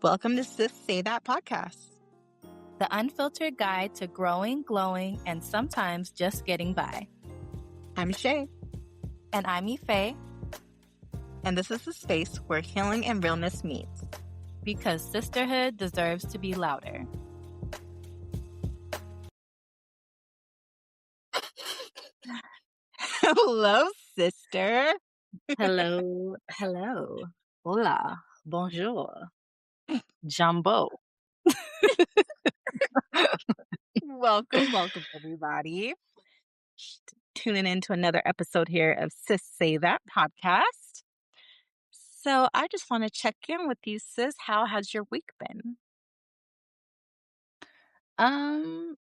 Welcome to Sis Say That podcast. The unfiltered guide to growing, glowing, and sometimes just getting by. I'm Shay. And I'm Faye. And this is the space where healing and realness meet. Because sisterhood deserves to be louder. Hello, sister. Hello. Hola. Bonjour. Jumbo. Welcome, everybody. Tuning in to another episode here of Sis Say That podcast. So I just want to check in with you, sis. How has your week been?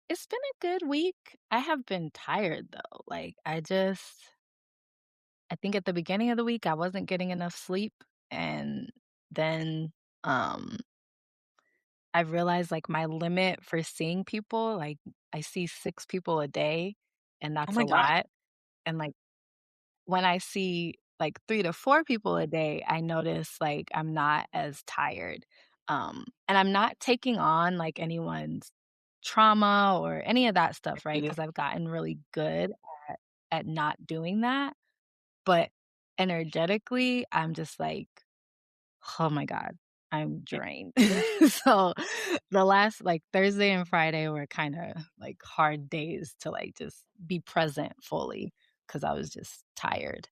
It's been a good week. I have been tired though. I think at the beginning of the week I wasn't getting enough sleep, and then I realized my limit for seeing people, I see 6 people a day, and that's my a God. lot. And when I see 3 to 4 people a day, I notice I'm not as tired. And I'm not taking on anyone's trauma or any of that stuff, right? Because I've gotten really good at not doing that. But energetically, I'm just oh my God, I'm drained. So the last Thursday and Friday were kind of hard days to just be present fully because I was just tired.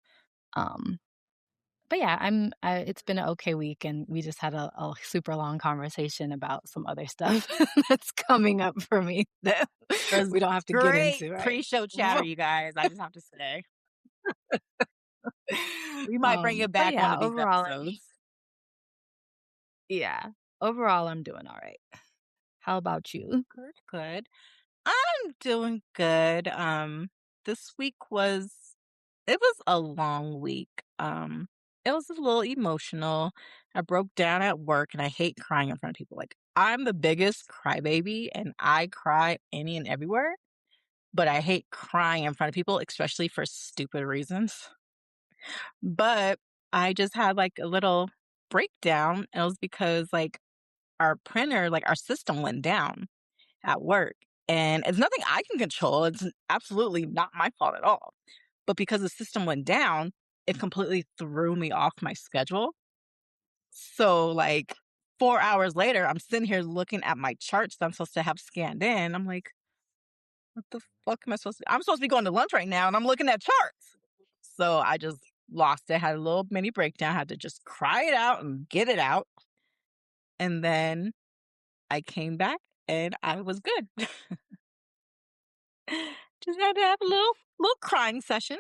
But yeah, it's been an okay week, and we just had a super long conversation about some other stuff that's coming up for me that we don't have to get into, right? Pre-show chatter, you guys. I just have to say. We might bring it back one of these episodes. Yeah. Overall, I'm doing all right. How about you? Good. I'm doing good. This week was a long week. It was a little emotional. I broke down at work, and I hate crying in front of people. I'm the biggest crybaby, and I cry any and everywhere, but I hate crying in front of people, especially for stupid reasons. But I just had a little breakdown, and it was because our printer, our system went down at work. And it's nothing I can control. It's absolutely not my fault at all. But because the system went down, it completely threw me off my schedule. So 4 hours later, I'm sitting here looking at my charts that I'm supposed to have scanned in. I'm like, what the fuck am I supposed to? I'm supposed to be going to lunch right now, and I'm looking at charts. So I just lost it. Had a little mini breakdown. Had to just cry it out and get it out. And then I came back, and I was good. Just had to have a little crying session.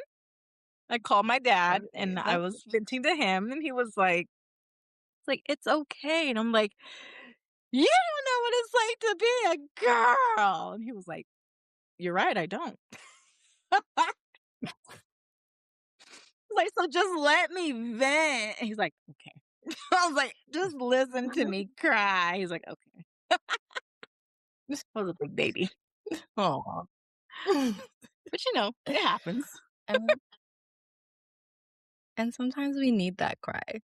I called my dad, and I was venting to him, and he was like, it's okay. And I'm like, you don't know what it's like to be a girl. And he was like, you're right, I don't. So just let me vent. And he's like, okay. I was like, just listen to me cry. He's like, okay. This was a big baby. Oh. But it happens. And sometimes we need that cry.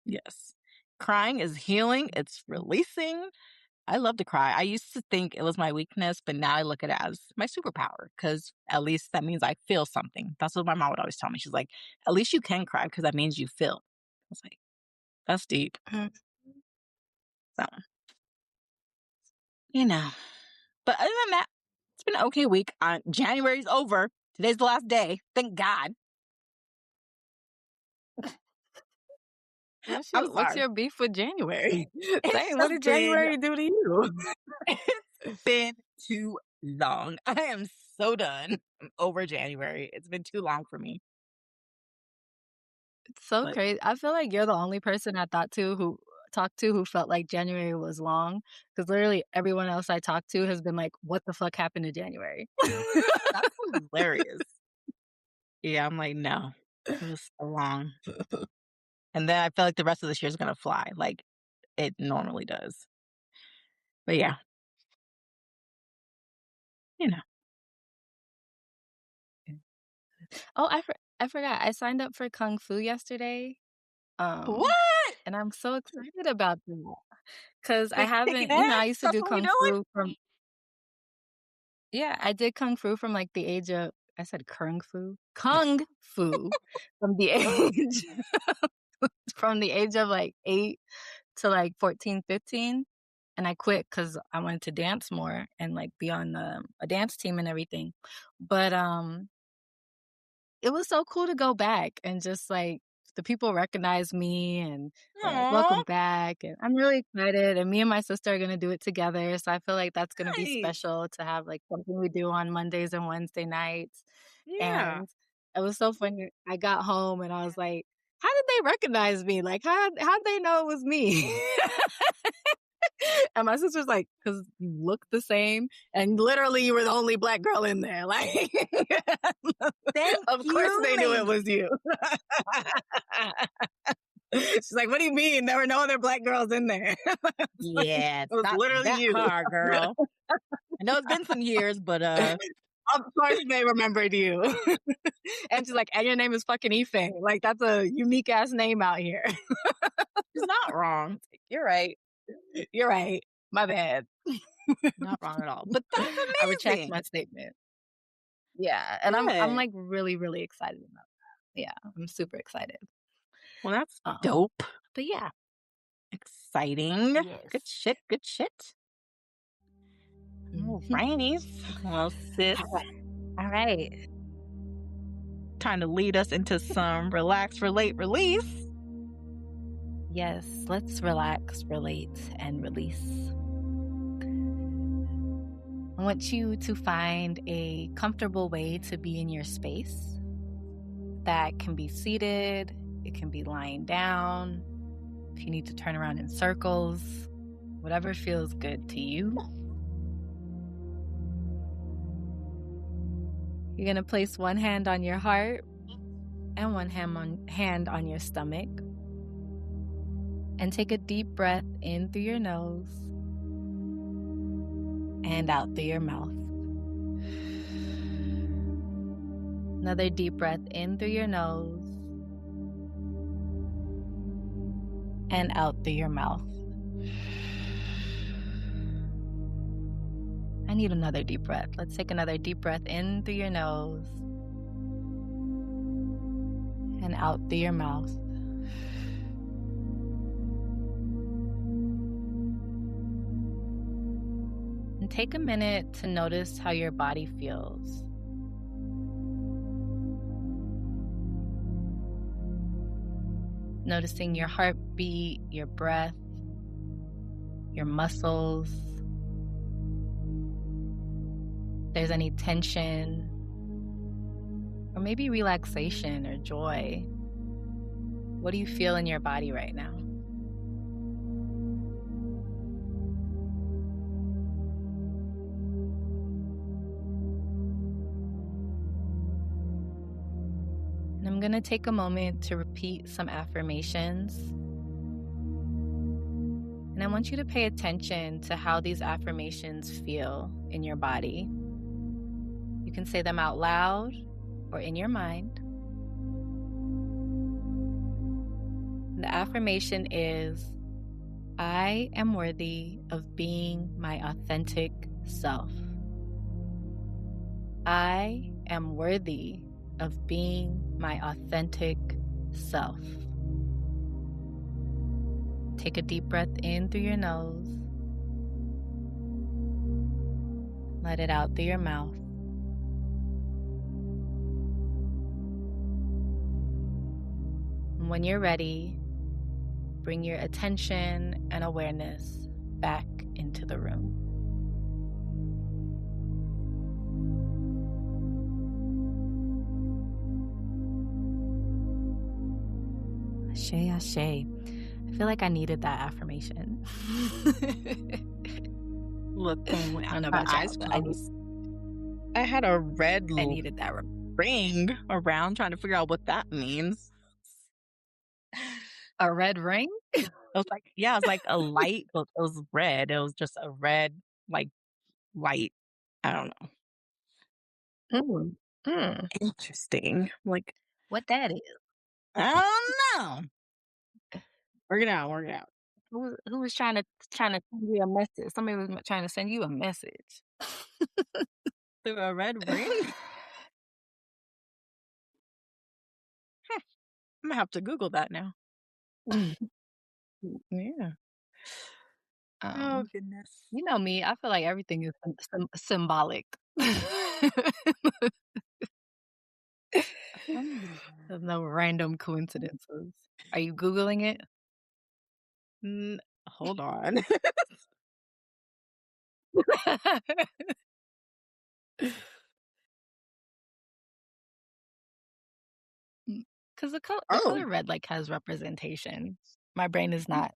Yes. Crying is healing. It's releasing. I love to cry. I used to think it was my weakness, but now I look at it as my superpower, because at least that means I feel something. That's what my mom would always tell me. She's like, at least you can cry because that means you feel. I was like, that's deep. So, But other than that, it's been an okay week. January's over. Today's the last day. Thank God. What's your beef with January? Dang, what did January do to you? It's been too long. I am so done. I'm over January. It's been too long for me. It's so crazy. I feel like you're the only person I talked to who felt like January was long, because literally everyone else I talked to has been like, what the fuck happened to January? That's hilarious. Yeah, I'm like, no, it was so long. And then I feel like the rest of this year is going to fly like it normally does. But yeah, Oh, I forgot. I signed up for Kung Fu yesterday. What? and I'm so excited about that. 'Cause I Like kicking haven't I ass? used to That's do what we kung doing? fu from yeah, I did kung fu from, like, the age of I said kung fu? Kung fu from the age from the age of, like, 8 to, like, 14, 15, and I quit because I wanted to dance more and, like, be on, a dance team and everything. But, it was so cool to go back and just, like, the people recognize me and they're like, Aw, "Welcome back," and I'm really excited, and me and my sister are gonna do it together, so I feel like that's gonna be nice. special to have, like, something we do on Mondays and Wednesday nights, Yeah. and it was so funny. I got home and I was like, "How did they recognize me? Like, how'd they know it was me?" And my sister's like, "'Cause you look the same, and literally you were the only black girl in there." Like, Thank of course you, they knew it mate. was you. She's like, "What do you mean? There were no other black girls in there?" It's like, "It Yeah, it's was not literally that you." hard, girl. I know it's been some years, but, Of course they remembered you. And she's like, "And your name is fucking Ife. Like, that's a unique ass name out here." she's not wrong. "You're right. You're right. My bad." Not wrong at all, but that's I retract amazing. my statement. Yeah, and I'm, Good. like, really, really excited about that. Yeah, I'm super excited. Well, that's Um, dope. but yeah. Exciting. Good Yes. shit, good shit. Mhm. Alrighty. Well, sis, Alright. Alright. time to lead us into some relax, relate, release. Yes, let's relax, relate, and release. I want you to find a comfortable way to be in your space. That can be seated, it can be lying down, if you need to turn around in circles, whatever feels good to you. You're going to place one hand on your heart and one hand on your stomach. And take a deep breath in through your nose and out through your mouth. Another deep breath in through your nose and out through your mouth. I need another deep breath. Let's take another deep breath in through your nose and out through your mouth. And take a minute to notice how your body feels. Noticing your heartbeat, your breath, your muscles. If there's any tension, or maybe relaxation or joy. What do you feel in your body right now? And I'm going to take a moment to repeat some affirmations. And I want you to pay attention to how these affirmations feel in your body. You can say them out loud or in your mind. The affirmation is, I am worthy of being my authentic self. I am worthy of being my authentic self. Take a deep breath in through your nose. Let it out through your mouth. And when you're ready, bring your attention and awareness back into the room. Ashe, ashe. I feel like I needed that affirmation. Look, when I don't know my about eyes y'all, but closed, I had a red I little needed that. ring around trying to figure out what that means. A red ring? It was like, yeah, it was like a light, but it was red. It was just a red, like, light. I don't know. Mm. Mm. Interesting. Like, What that is? I don't know. Work it out, work it out. Who was trying to send you a message? Somebody was trying to send you a message. Through a red ring? Imma have to Google that now. Yeah. Oh, Um, goodness. you know me, I feel like everything is symbolic. Alhamdulillah. There's no random coincidences. Are you Googling it? N hold on. Because the Oh, color red, like, has representation. My brain is not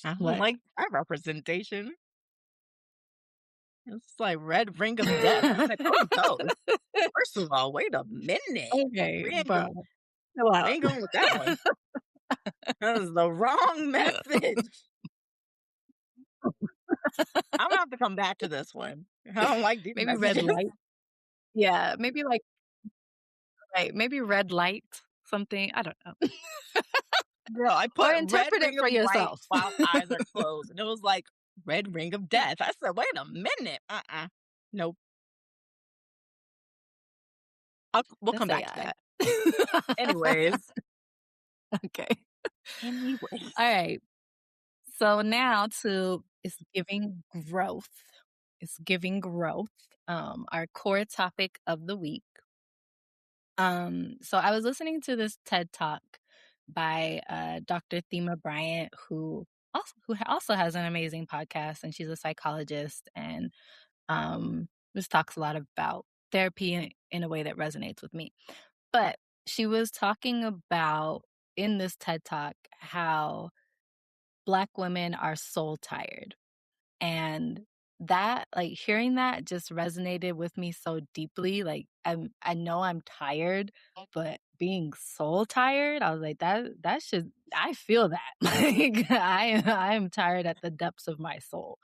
I don't what? like that representation. It's like red ring of death. I'm like, "Oh, no. First of all, wait a minute. Okay, We ain't go bro, chill we out. ain't going with that one. That is the wrong message." Imma have to come back to this one. I don't like these Maybe red messages. light? Yeah, maybe, like right, maybe red light, something, I don't know. Girl, I Or put red interpret it ring of for light yourself. while eyes are closed, and it was like red ring of death. I said, "Wait a minute. Uh-uh. Nope. We'll come That's back to that." AI. Anyways. Okay. Anyways. Alright, so now to it's giving growth. It's giving growth, our core topic of the week. So I was listening to this TED Talk by, Dr. Thema Bryant, who also has an amazing podcast, and she's a psychologist, and, just talks a lot about therapy in a way that resonates with me. But she was talking about, in this TED Talk, how Black women are soul tired. And that like, hearing that just resonated with me so deeply, like, I know I'm tired, but being soul tired, I was like, "That should I feel that." Like, I am tired at the depths of my soul.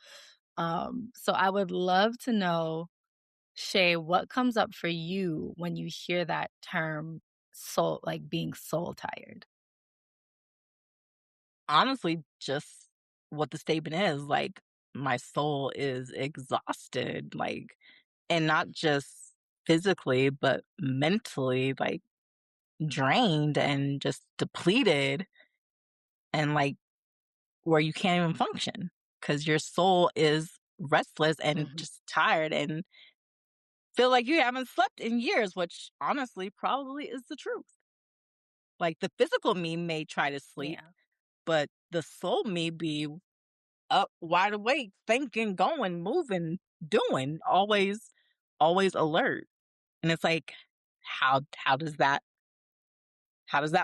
So I would love to know, Shay, what comes up for you when you hear that term soul like, being soul tired? Honestly, just what the statement is, like, my soul is exhausted, like, and not just physically, but mentally, like, drained and just depleted and, like, where you can't even function because your soul is restless and Mhm. just tired and feel like you haven't slept in years, which honestly probably is the truth. Like, the physical me may try to sleep, Yeah. but the soul me be up wide awake, thinking, going, moving, doing, always alert. And it's like, how does that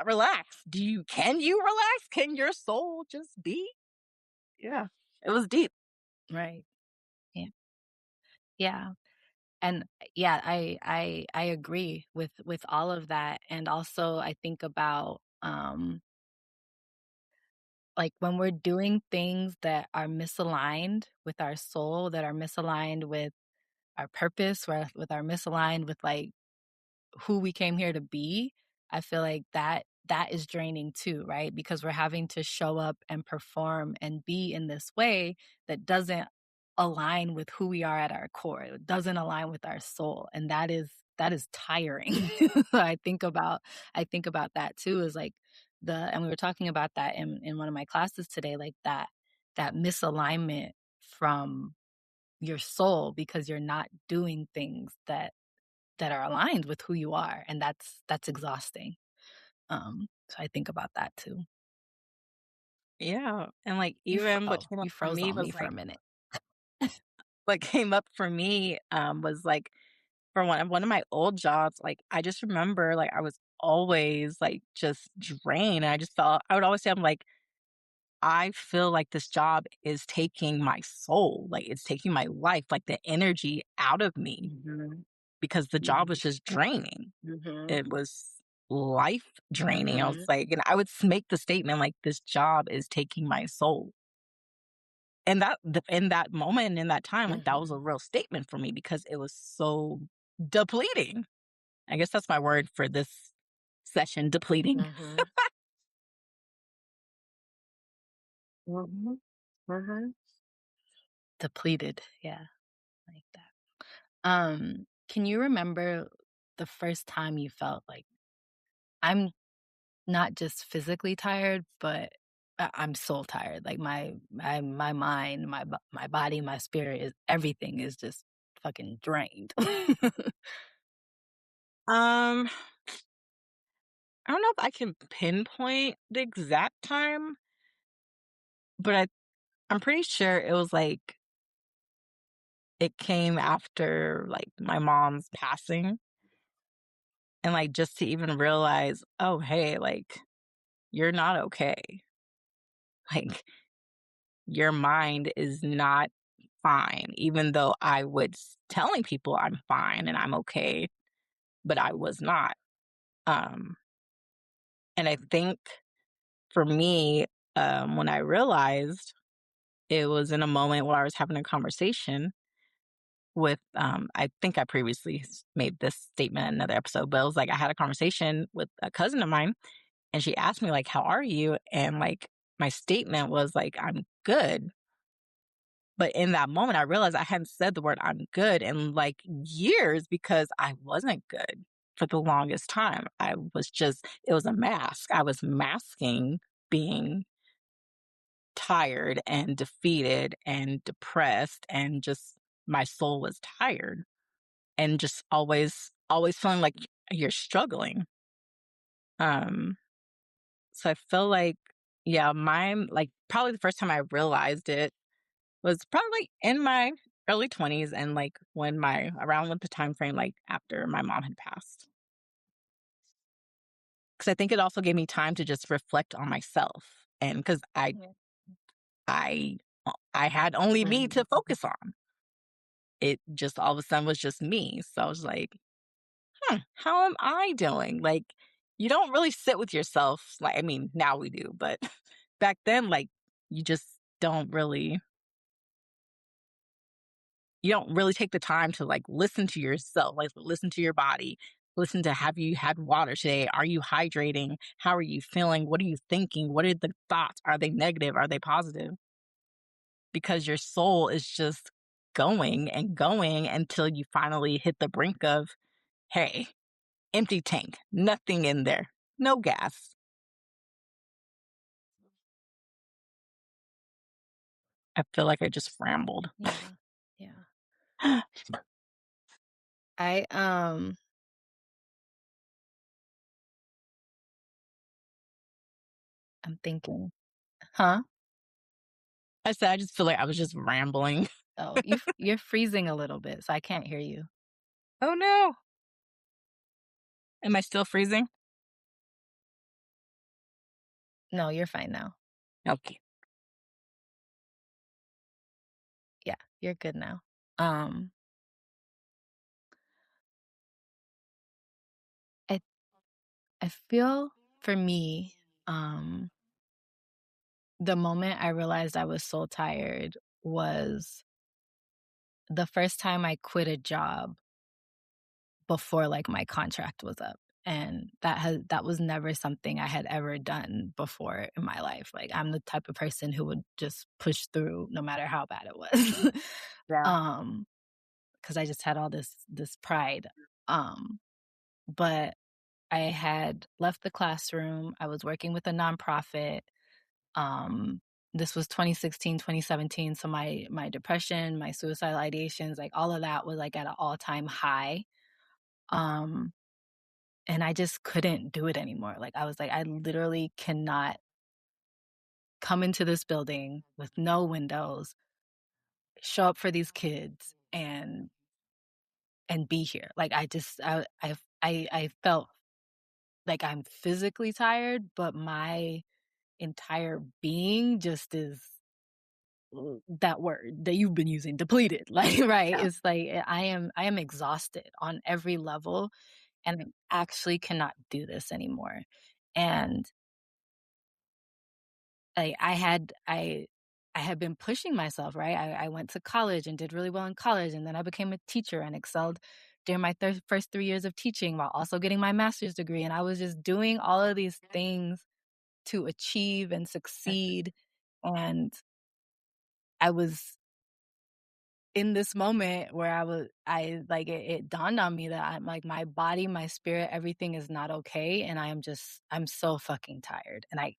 relax? Can you relax? Can your soul just be? Yeah. It was deep. Right. Yeah. Yeah. And yeah, I agree with all of that, and also I think about, like, when we're doing things that are misaligned with our soul, that are misaligned with our purpose, with our misaligned with, like, who we came here to be, I feel like that is draining too, right? Because we're having to show up and perform and be in this way that doesn't align with who we are at our core. It doesn't align with our soul, and that is tiring. I think about that too, is like and we were talking about that in one of my classes today, like that misalignment from your soul because you're not doing things that are aligned with who you are, and that's exhausting. So I think about that too. Yeah. And like even what came You up for froze me on me was for a like minute. what came up for me was like for one of my old jobs, like I just remember like I was always like just drained. I just felt I would always say I'm like I feel like this job is taking my soul, like it's taking my life, like the energy out of me Mhm, because the job was just draining. mhm, It was life draining. I was mhm, like, and I would make the statement like, "This job is taking my soul." And in that moment, in that time, like that was a mhm, real statement for me because it was so depleting. I guess that's my word for this session, depleting. mhm. Mhm. Mhm. Depleted, yeah, like that. Can you remember the first time you felt like, "I'm not just physically tired, but I'm soul tired. Like my mind, my body, my spirit is everything is just fucking drained." Um, I don't know if I can pinpoint the exact time, but I'm pretty sure it was like it came after like my mom's passing and like just to even realize, oh hey, like you're not okay. Like your mind is not fine, even though I was telling people I'm fine and I'm okay, but I was not. Um, and I think for me, when I realized it was in a moment where I was having a conversation with, I think I previously made this statement in another episode, but it was like I had a conversation with a cousin of mine and she asked me, like, how are you? And like my statement was like, I'm good. But in that moment, I realized I hadn't said the word "I'm good" in, like, years because I wasn't good for the longest time. I was just it was a mask. I was masking being tired and defeated and depressed and just my soul was tired and just always feeling like you're struggling. Um, so I feel like, yeah, mine like, probably the first time I realized it was probably in my early 20s and, like, when my around with the time frame, like, after my mom had passed. Because I think it also gave me time to just reflect on myself, and because Yeah. I I had only me to Mhm. focus on. It just all of a sudden was just me, so I was like, "Hmm, how am I doing?" Like, you don't really sit with yourself, like, I mean, now we do, but back then, like, you just don't really you don't really take the time to like listen to yourself, like listen to your body, listen to have you had water today? Are you hydrating? How are you feeling? What are you thinking? What are the thoughts? Are they negative? Are they positive? Because your soul is just going and going until you finally hit the brink of, hey, empty tank, nothing in there, no gas. I feel like I just rambled. Yeah. Yeah. I, I'm thinking. Huh? I said, I just feel like I was just rambling. Oh, you're freezing a little bit, so I can't hear you. Oh no. Am I still freezing? No, you're fine now. Okay. Yeah, you're good now. Um, I I feel for me, um, the moment I realized I was so tired was the first time I quit a job before, like, my contract was up, and that was never something I had ever done before in my life. Like, I'm the type of person who would just push through no matter how bad it was. Yeah. Um, because I just had all this pride. Um, but I had left the classroom, I was working with a nonprofit. um, this was 2016, 2017. So my depression, my suicidal ideations, like, all of that was, like, at an all-time high. Um And I just couldn't do it anymore. Like, I was like, "I literally cannot come into this building with no windows, show up for these kids, and be here." Like, I just I felt like I'm physically tired, but my entire being just is that word that you've been using, depleted. Like, right? Yeah. It's like, I am exhausted on every level, and I actually cannot do this anymore. And I had been pushing myself, right? I went to college and did really well in college, and then I became a teacher and excelled during my first 3 years of teaching while also getting my master's degree. And I was just doing all of these things to achieve and succeed. And I was in this moment where it dawned on me that I'm like, my body, my spirit, everything is not okay, and I'm so fucking tired, and I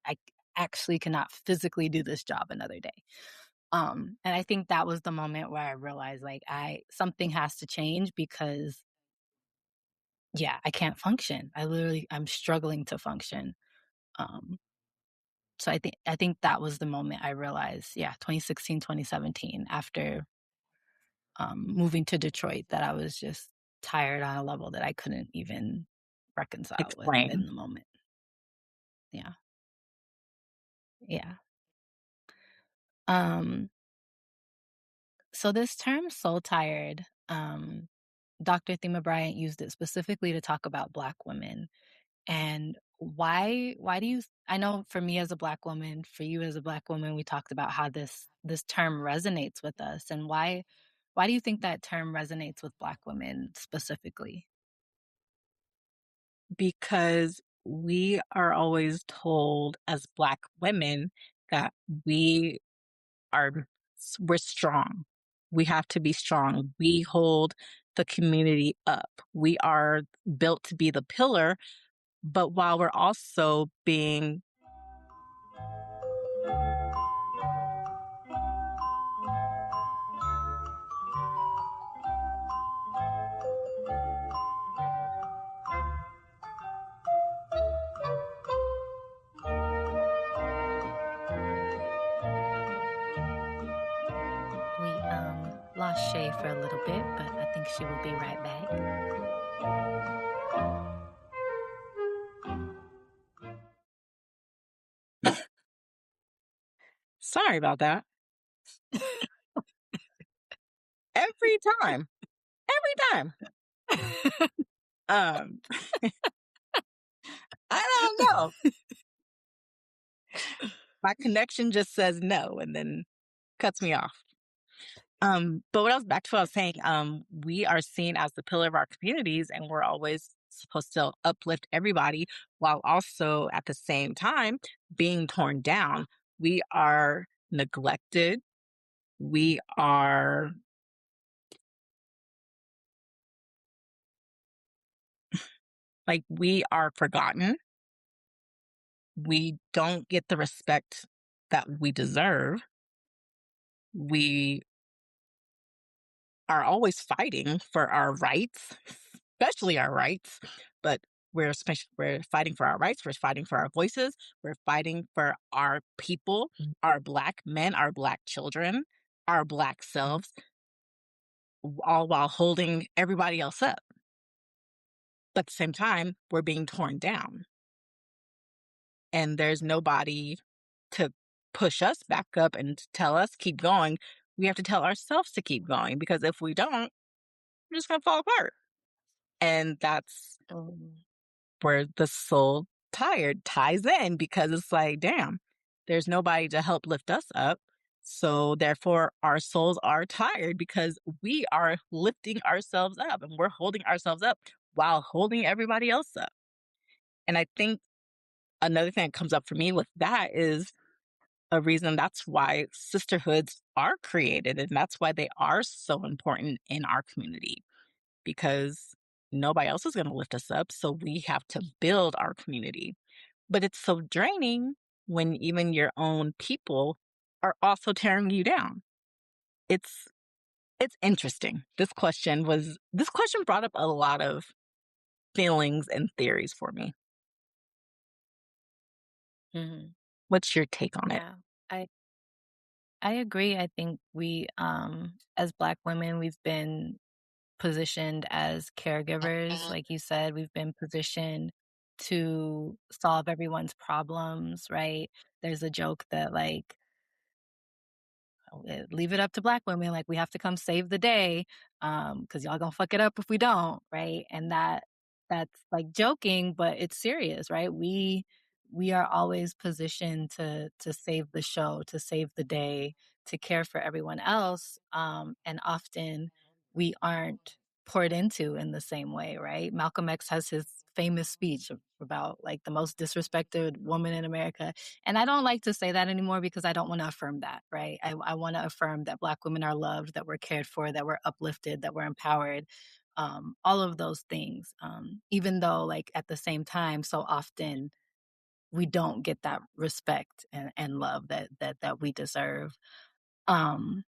actually cannot physically do this job another day. And I think that was the moment where I realized, like, I something has to change because, yeah, I can't function. I'm struggling to function. Um, so I think that was the moment I realized, yeah, 2016, 2017, after moving to Detroit, that I was just tired on a level that I couldn't even reconcile with in Explain. the moment. Yeah. Yeah. Um, so this term soul tired, Dr. Thema Bryant used it specifically to talk about Black women. And why do you I know for me as a Black woman, for you as a Black woman, we talked about how this term resonates with us, and why do you think that term resonates with Black women specifically? Because we are always told as Black women that we are we're strong. We have to be strong. We hold the community up. We are built to be the pillar, but while we're also being We lost Shay for a little bit, but I think she will be right back. sorry about that. Every time. Every time. Um I don't know. My connection just says no and then cuts me off. But what else back to what I was saying, we are seen as the pillar of our communities and we're always supposed to uplift everybody while also at the same time being torn down. We are neglected. We are we are forgotten. We don't get the respect that we deserve. We are always fighting for our rights, especially our rights, but we're fighting for our rights, we're fighting for our voices, we're fighting for our people, our Black men, our Black children, our Black selves, all while holding everybody else up. But at the same time, we're being torn down, and there's nobody to push us back up and tell us keep going. We have to tell ourselves to keep going because if we don't, we're just gonna fall apart. And that's Um, where the soul tired ties in because it's like, damn, there's nobody to help lift us up. So therefore, our souls are tired because we are lifting ourselves up and we're holding ourselves up while holding everybody else up. And I think another thing that comes up for me with that is a reason that's why sisterhoods are created and that's why they are so important in our community because nobody else is going to lift us up. So we have to build our community. But it's so draining when even your own people are also tearing you down. It's it's interesting. This question brought up a lot of feelings and theories for me. mhm. What's your take on it? Yeah. I I agree. I think we as Black women, we've been positioned as caregivers. Like you said, we've been positioned to solve everyone's problems, right? There's a joke that, like, leave it up to Black women, like, we have to come save the day, because y'all gonna fuck it up if we don't, right? And that's, like, joking, but it's serious, right? We are always positioned to save the show, to save the day, to care for everyone else, and often we aren't. poured into in the same way, right? Malcolm X has his famous speech about like the most disrespected woman in America. And I don't like to say that anymore because I don't want to affirm that, right? I want to affirm that Black women are loved, that we're cared for, that we're uplifted, that we're empowered, all of those things. Even though, like, at the same time, so often we don't get that respect and love that we deserve. Um,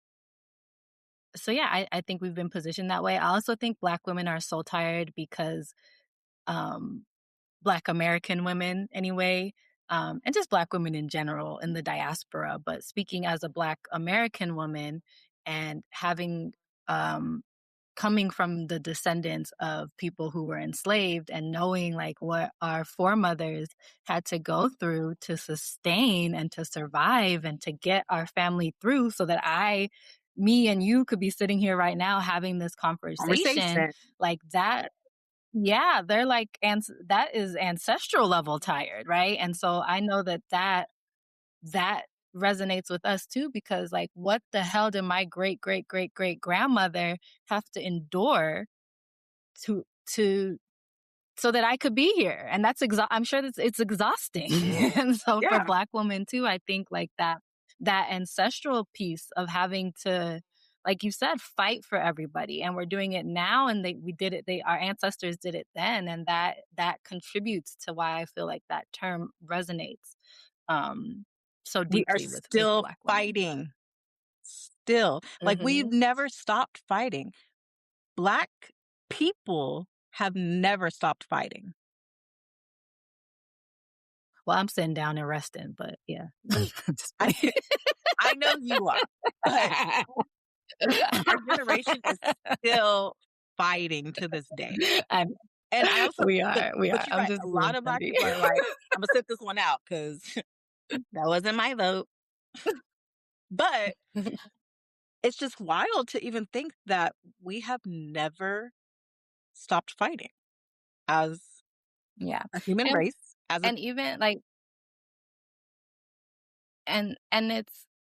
so yeah, I think we've been positioned that way. I also think Black women are so tired because um, Black American women, anyway, and just Black women in general in the diaspora. But speaking as a Black American woman and having um, coming from the descendants of people who were enslaved and knowing like what our foremothers had to go through to sustain and to survive and to get our family through so that me and you could be sitting here right now having this conversation Conversation. like that. Yeah, they're like, that is ancestral level tired, right? And so I know that resonates with us too, because like, what the hell did my great great great great grandmother have to endure to so that I could be here? And I'm sure it's exhausting. And so for Yeah. Black women too, I think like that ancestral piece of having to, like you said, fight for everybody, and we're doing it now, and we did it. Our ancestors did it then, and that contributes to why I feel like that term resonates um so We are deeply with still Black women. fighting. Still. Like, we've Hmm. never stopped fighting. Black people have never stopped fighting. Well, I'm sitting down and resting, but yeah. Just I playing. I know you are, but our generation is still fighting to this day. I And I also look, we but are. you're I'm right, just a lot being of Black funny. people are like, "Imma sit this one out because that wasn't my vote." But it's just wild to even think that we have never stopped fighting as Yeah. a human And race, as a even like, and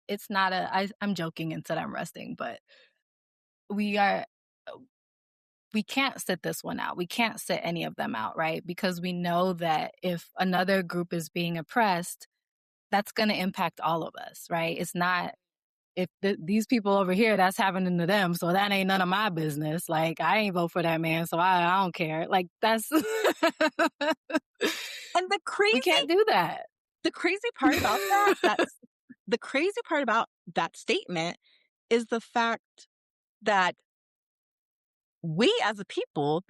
it's not I'm joking and said I'm resting, but we are we can't sit this one out. We can't sit any of them out, right? Because we know that if another group is being oppressed, that's going to impact all of us, right? It's not, if these people over here, that's happening to them, so that ain't none of my business. Like, I ain't vote for that man, so I don't care. Like, that's and we can't do that. the crazy part about that's the crazy part about that statement is the fact that we as a people,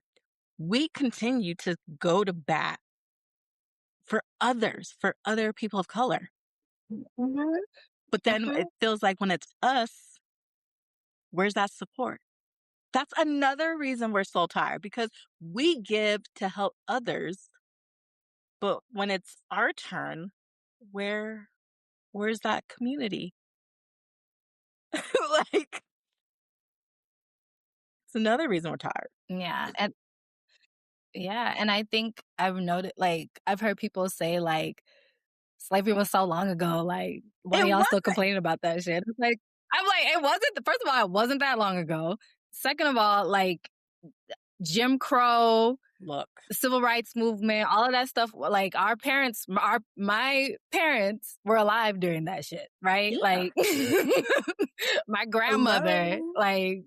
we continue to go to bat for others, for other people of color. Mhm, But then mhm. it feels like when it's us, where's that support? That's another reason we're so tired because we give to help others, but when it's our turn, where where's that community? Like, it's another reason we're tired. Yeah, and yeah, and I think I've noted, like, I've heard people say, like, "Slavery was so long ago, like, why It y'all was still complaining about that shit?" It's like, I'm like, "It wasn't, first of all, it wasn't that long ago. Second of all, like, Jim Crow, look. the civil rights movement, all of that stuff, like, my parents were alive during that shit, right? Yeah. Like, my grandmother, Hello. like,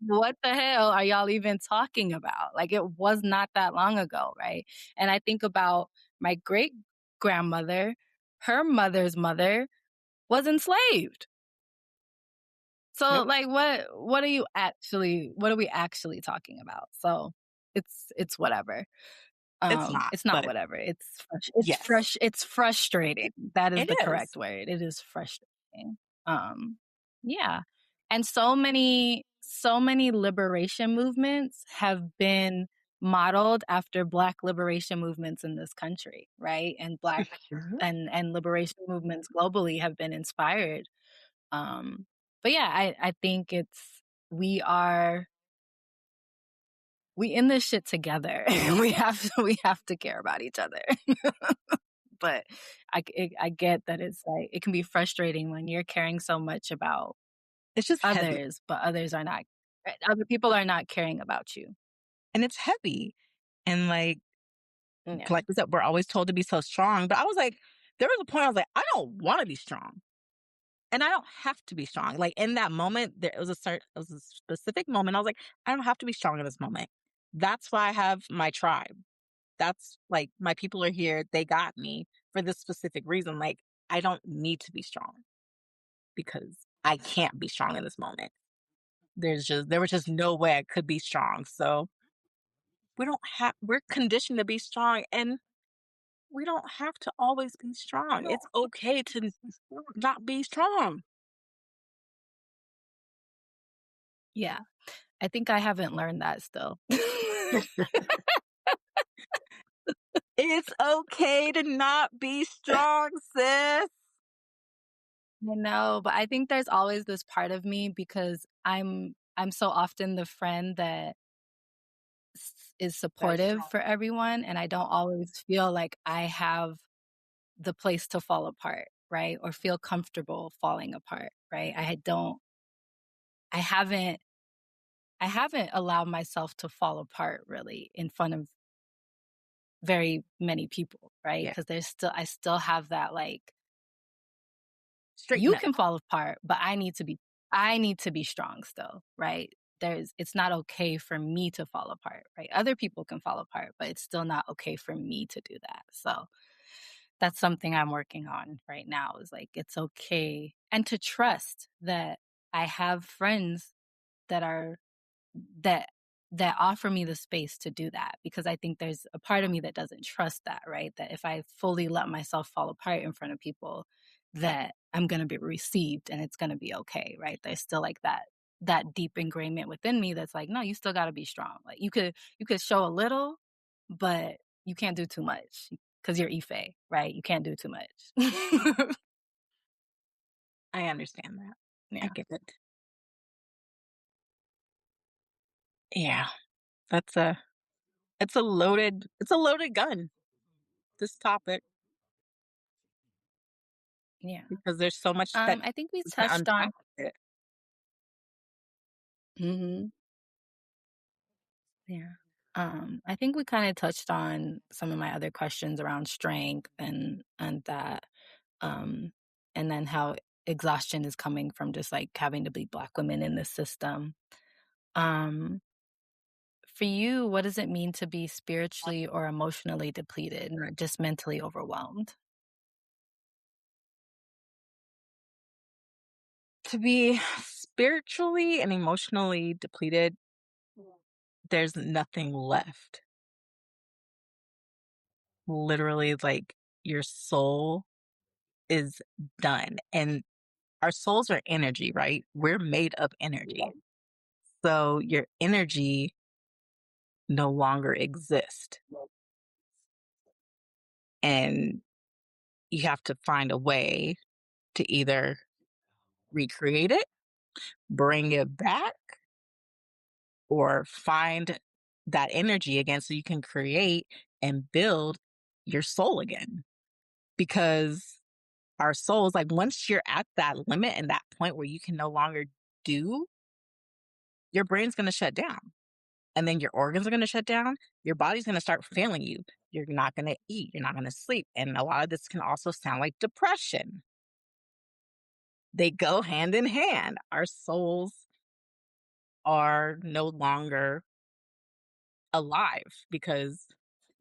what the hell are y'all even talking about? Like, it was not that long ago, right? And I think about my great grandmother, her mother's mother was enslaved. So, Nope. like, what are we actually talking about? So it's whatever. It's not, It's not but whatever. yes, It's frustrating. That is it the is. correct word. It is frustrating. Um, yeah. And so many liberation movements have been modeled after Black liberation movements in this country, right? And Black Mhm. and liberation movements globally have been inspired. But yeah, I think it's we are we in this shit together. We have to care about each other. But I get that it's like it can be frustrating when you're caring so much about It's just heavy. others, but others are not. Right, other people are not caring about you. and it's heavy. And Yeah. like I said, we're always told to be so strong. But I was like, there was a point I was like, I don't want to be strong. And I don't have to be strong. Like in that moment, it was a specific moment. I was like, I don't have to be strong in this moment. That's why I have my tribe. That's like my people are here. They got me for this specific reason. Like I don't need to be strong because I can't be strong in this moment. There was just no way I could be strong. So we're conditioned to be strong, and we don't have to always be strong. It's okay to not be strong. Yeah. I think I haven't learned that still. It's okay to not be strong, sis. I know, but I think there's always this part of me because I'm so often the friend that is supportive for everyone, and I don't always feel like I have the place to fall apart, right? Or feel comfortable falling apart, right? I haven't I haven't allowed myself to fall apart really in front of very many people, right? Yeah, Because I still have that like, straighten you up. can fall apart, but I need to be strong still, right? It's not okay for me to fall apart, right? Other people can fall apart, but it's still not okay for me to do that. So that's something I'm working on right now is like, it's okay. And to trust that I have friends that are that that offer me the space to do that, because I think there's a part of me that doesn't trust that, right? That if I fully let myself fall apart in front of people, that I'm going to be received and it's going to be okay, right? There's still like that deep ingrainment within me that's like, no, you still got to be strong. Like you could show a little, but you can't do too much because you're Ife, right? You can't do too much. I understand that. I Yeah. get it. Yeah, that's a it's a loaded gun. This topic Yeah. because there's so much that I think we we can touched unpack on with it. Mhm. Yeah. I think we kind of touched on some of my other questions around strength and that, um, and then how exhaustion is coming from just like having to be Black women in this system. Um, for you, what does it mean to be spiritually or emotionally depleted, not just mentally overwhelmed? To be spiritually and emotionally depleted, there's nothing left. Literally, like your soul is done. And our souls are energy, right? We're made of energy. So your energy no longer exists. And you have to find a way to either recreate it, bring it back, or find that energy again so you can create and build your soul again. Because our souls, like once you're at that limit and that point where you can no longer do, your brain's going to shut down. And then your organs are going to shut down. Your body's going to start failing you. You're not going to eat. You're not going to sleep. And a lot of this can also sound like depression. They go hand in hand. Our souls are no longer alive because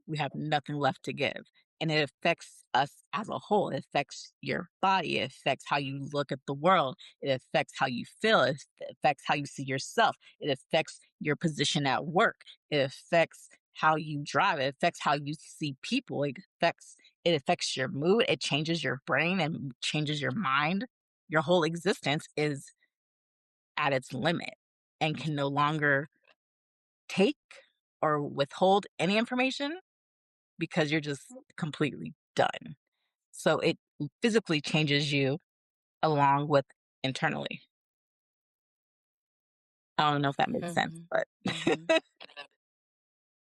we have nothing left to give. And it affects us as a whole. It affects your body. It affects how you look at the world. It affects how you feel. It affects how you see yourself. It affects your position at work. It affects how you drive. It affects how you see people. It affects your mood. It changes your brain and changes your mind. Your whole existence is at its limit and can no longer take or withhold any information because you're just completely done. So it physically changes you along with internally. I don't know if that makes sense, Mhm. but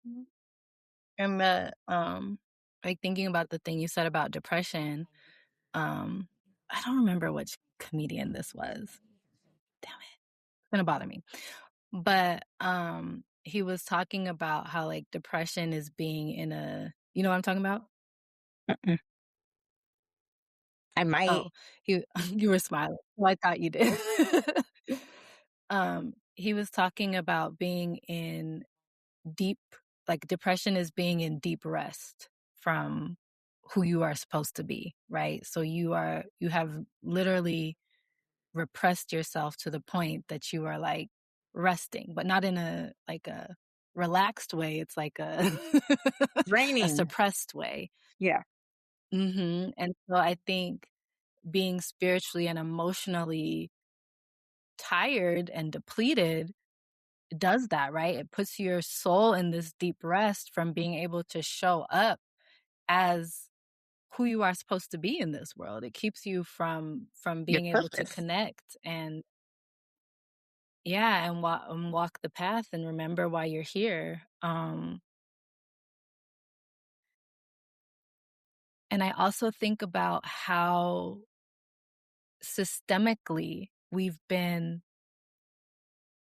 Mhm. And like thinking about the thing you said about depression, um, I don't remember which comedian this was. Damn it, it's gonna bother me. But, he was talking about how, like, depression is being in a you know what I'm talking about? Mm-mm. I might. Oh, he you were smiling, so I thought you did. He was talking about being in deep like, depression is being in deep rest from who you are supposed to be, right? So you have literally repressed yourself to the point that you are, like, resting, but not in a relaxed way, it's like a a Draining. suppressed way. Yeah. Mhm, and so I think being spiritually and emotionally tired and depleted does that, right? It puts your soul in this deep rest from being able to show up as who you are supposed to be in this world. It keeps you from Your being able to purpose. connect and yeah, and walk the path and remember why you're here. And I also think about how systemically we've been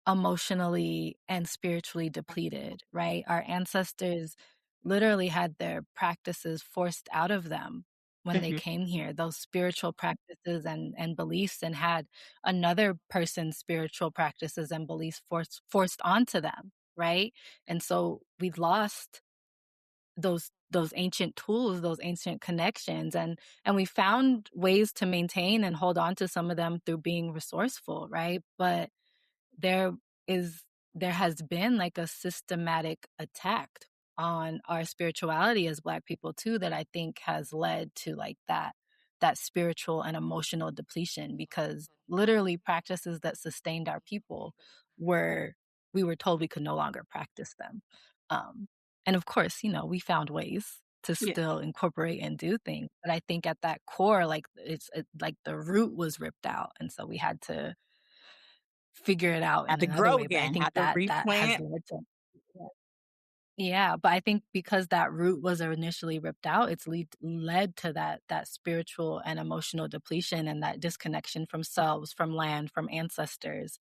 emotionally and spiritually depleted, right? Our ancestors literally had their practices forced out of them when they Mhm. came here, those spiritual practices and beliefs, and had another person's spiritual practices and beliefs forced onto them, right? And so we've lost those ancient tools, those ancient connections, and we found ways to maintain and hold on to some of them through being resourceful, right? But there is there has been like a systematic attack on our spirituality as Black people too that I think has led to like that spiritual and emotional depletion because literally practices that sustained our people were we were told we could no longer practice them. Um, and of course, we found ways to Yeah. still incorporate and do things, but I think at that core, like like the root was ripped out, and so we had to figure it out Had in to another grow way, but I again, think had to that has replant. led to yeah. Yeah, but I think because that root was initially ripped out, it's led to that spiritual and emotional depletion and that disconnection from selves, from land, from ancestors.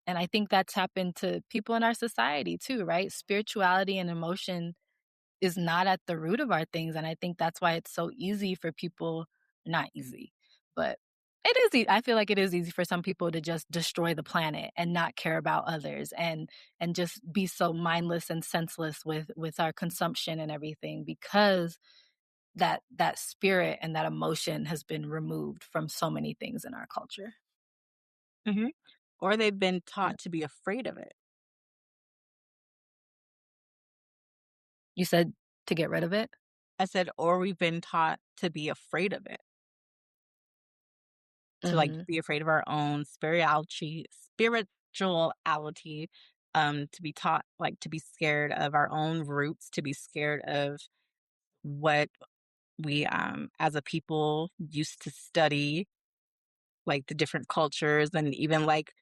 And I think that's happened to people in our society too, right? Spirituality and emotion is not at the root of our things, and I think that's why it's so easy for people not easy, but it is I feel like it is easy for some people to just destroy the planet and not care about others and just be so mindless and senseless with our consumption and everything because that spirit and that emotion has been removed from so many things in our culture. Mhm. Or they've been Yeah. taught to be afraid of it. You said to get rid of it? I said, or we've been taught to be afraid of it, to, like, Mhm. be afraid of our own spirituality, to be taught, like, to be scared of our own roots, to be scared of what we, as a people used to study, like, the different cultures and even, like,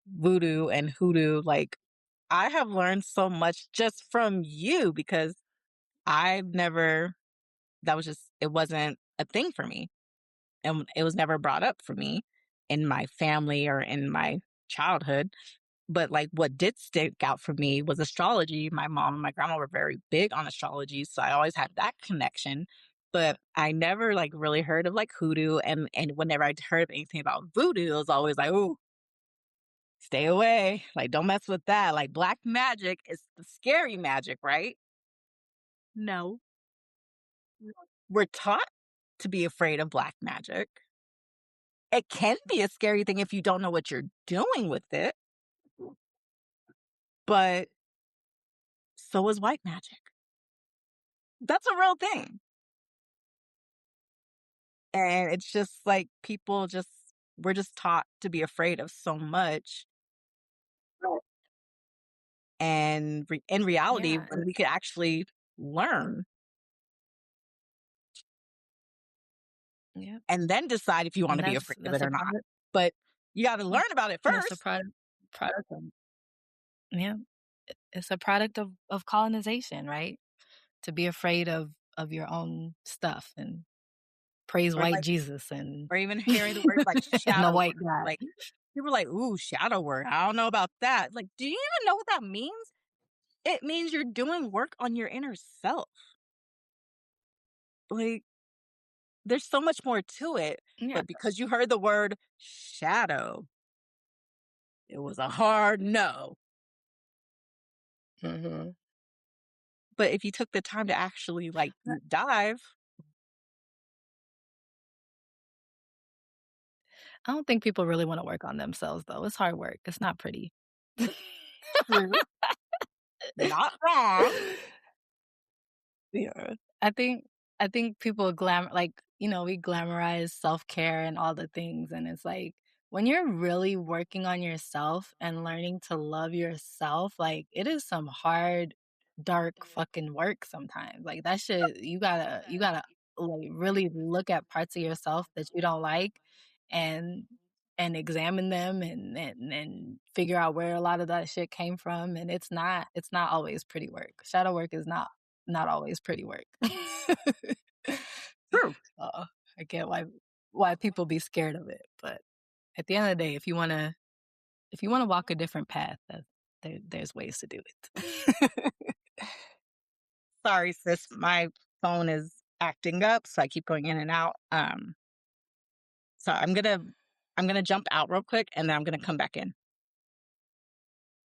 voodoo and hoodoo, like, I have learned so much just from you because I've never that was just it wasn't a thing for me, and it was never brought up for me in my family or in my childhood, but, like, what did stick out for me was astrology. My mom and my grandma were very big on astrology, so I always had that connection, but I never, like, really heard of, like, hoodoo, and whenever I'd heard of anything about voodoo, it was always like, "Ooh, stay away, like, don't mess with that." Like, black magic is the scary magic, right? No. We're taught to be afraid of black magic. It can be a scary thing if you don't know what you're doing with it, but so is white magic. That's a real thing. And it's just like people just we're just taught to be afraid of so much. Right. And in reality, Yeah, when we could actually learn yeah, and then decide if you want and to be afraid of it that's a or not. product But you got to learn about it that's a first. product of yeah. It's a product of colonization, right? To be afraid of your own stuff and praise Or white like Jesus and or even hearing the words like and the shadow white work. God. Like People are like, "Ooh, shadow work. I don't know about that." Like, do you even know what that means? It means you're doing work on your inner self. Like, there's so much more to it, Yeah. but because you heard the word shadow, it was a hard no. Mhm. But if you took the time to actually, like, deep dive. I don't think people really wanna work on themselves, though. It's hard work. It's not pretty. True, not wrong. Yeah. I think people we glamorize self-care and all the things, and it's like, when you're really working on yourself and learning to love yourself, like, it is some hard, dark fucking work sometimes. Like, that shit you gotta, like, really look at parts of yourself that you don't like and examine them and figure out where a lot of that shit came from, and it's not always pretty work. Shadow work is not always pretty work. True. Uh, I get why people be scared of it, but at the end of the day, if you wanna walk a different path, there's ways to do it. Sorry, sis, my phone is acting up, so I keep going in and out. So I'm gonna jump out real quick, and then I'm gonna come back in.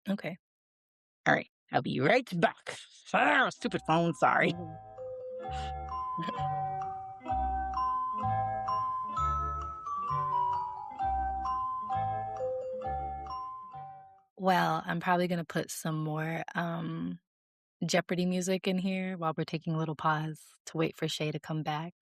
Okay. All right, I'll be right back. Ah, stupid phone, sorry. Mhm. Well, I'm probably gonna put some more, Jeopardy music in here while we're taking a little pause to wait for Shay to come back.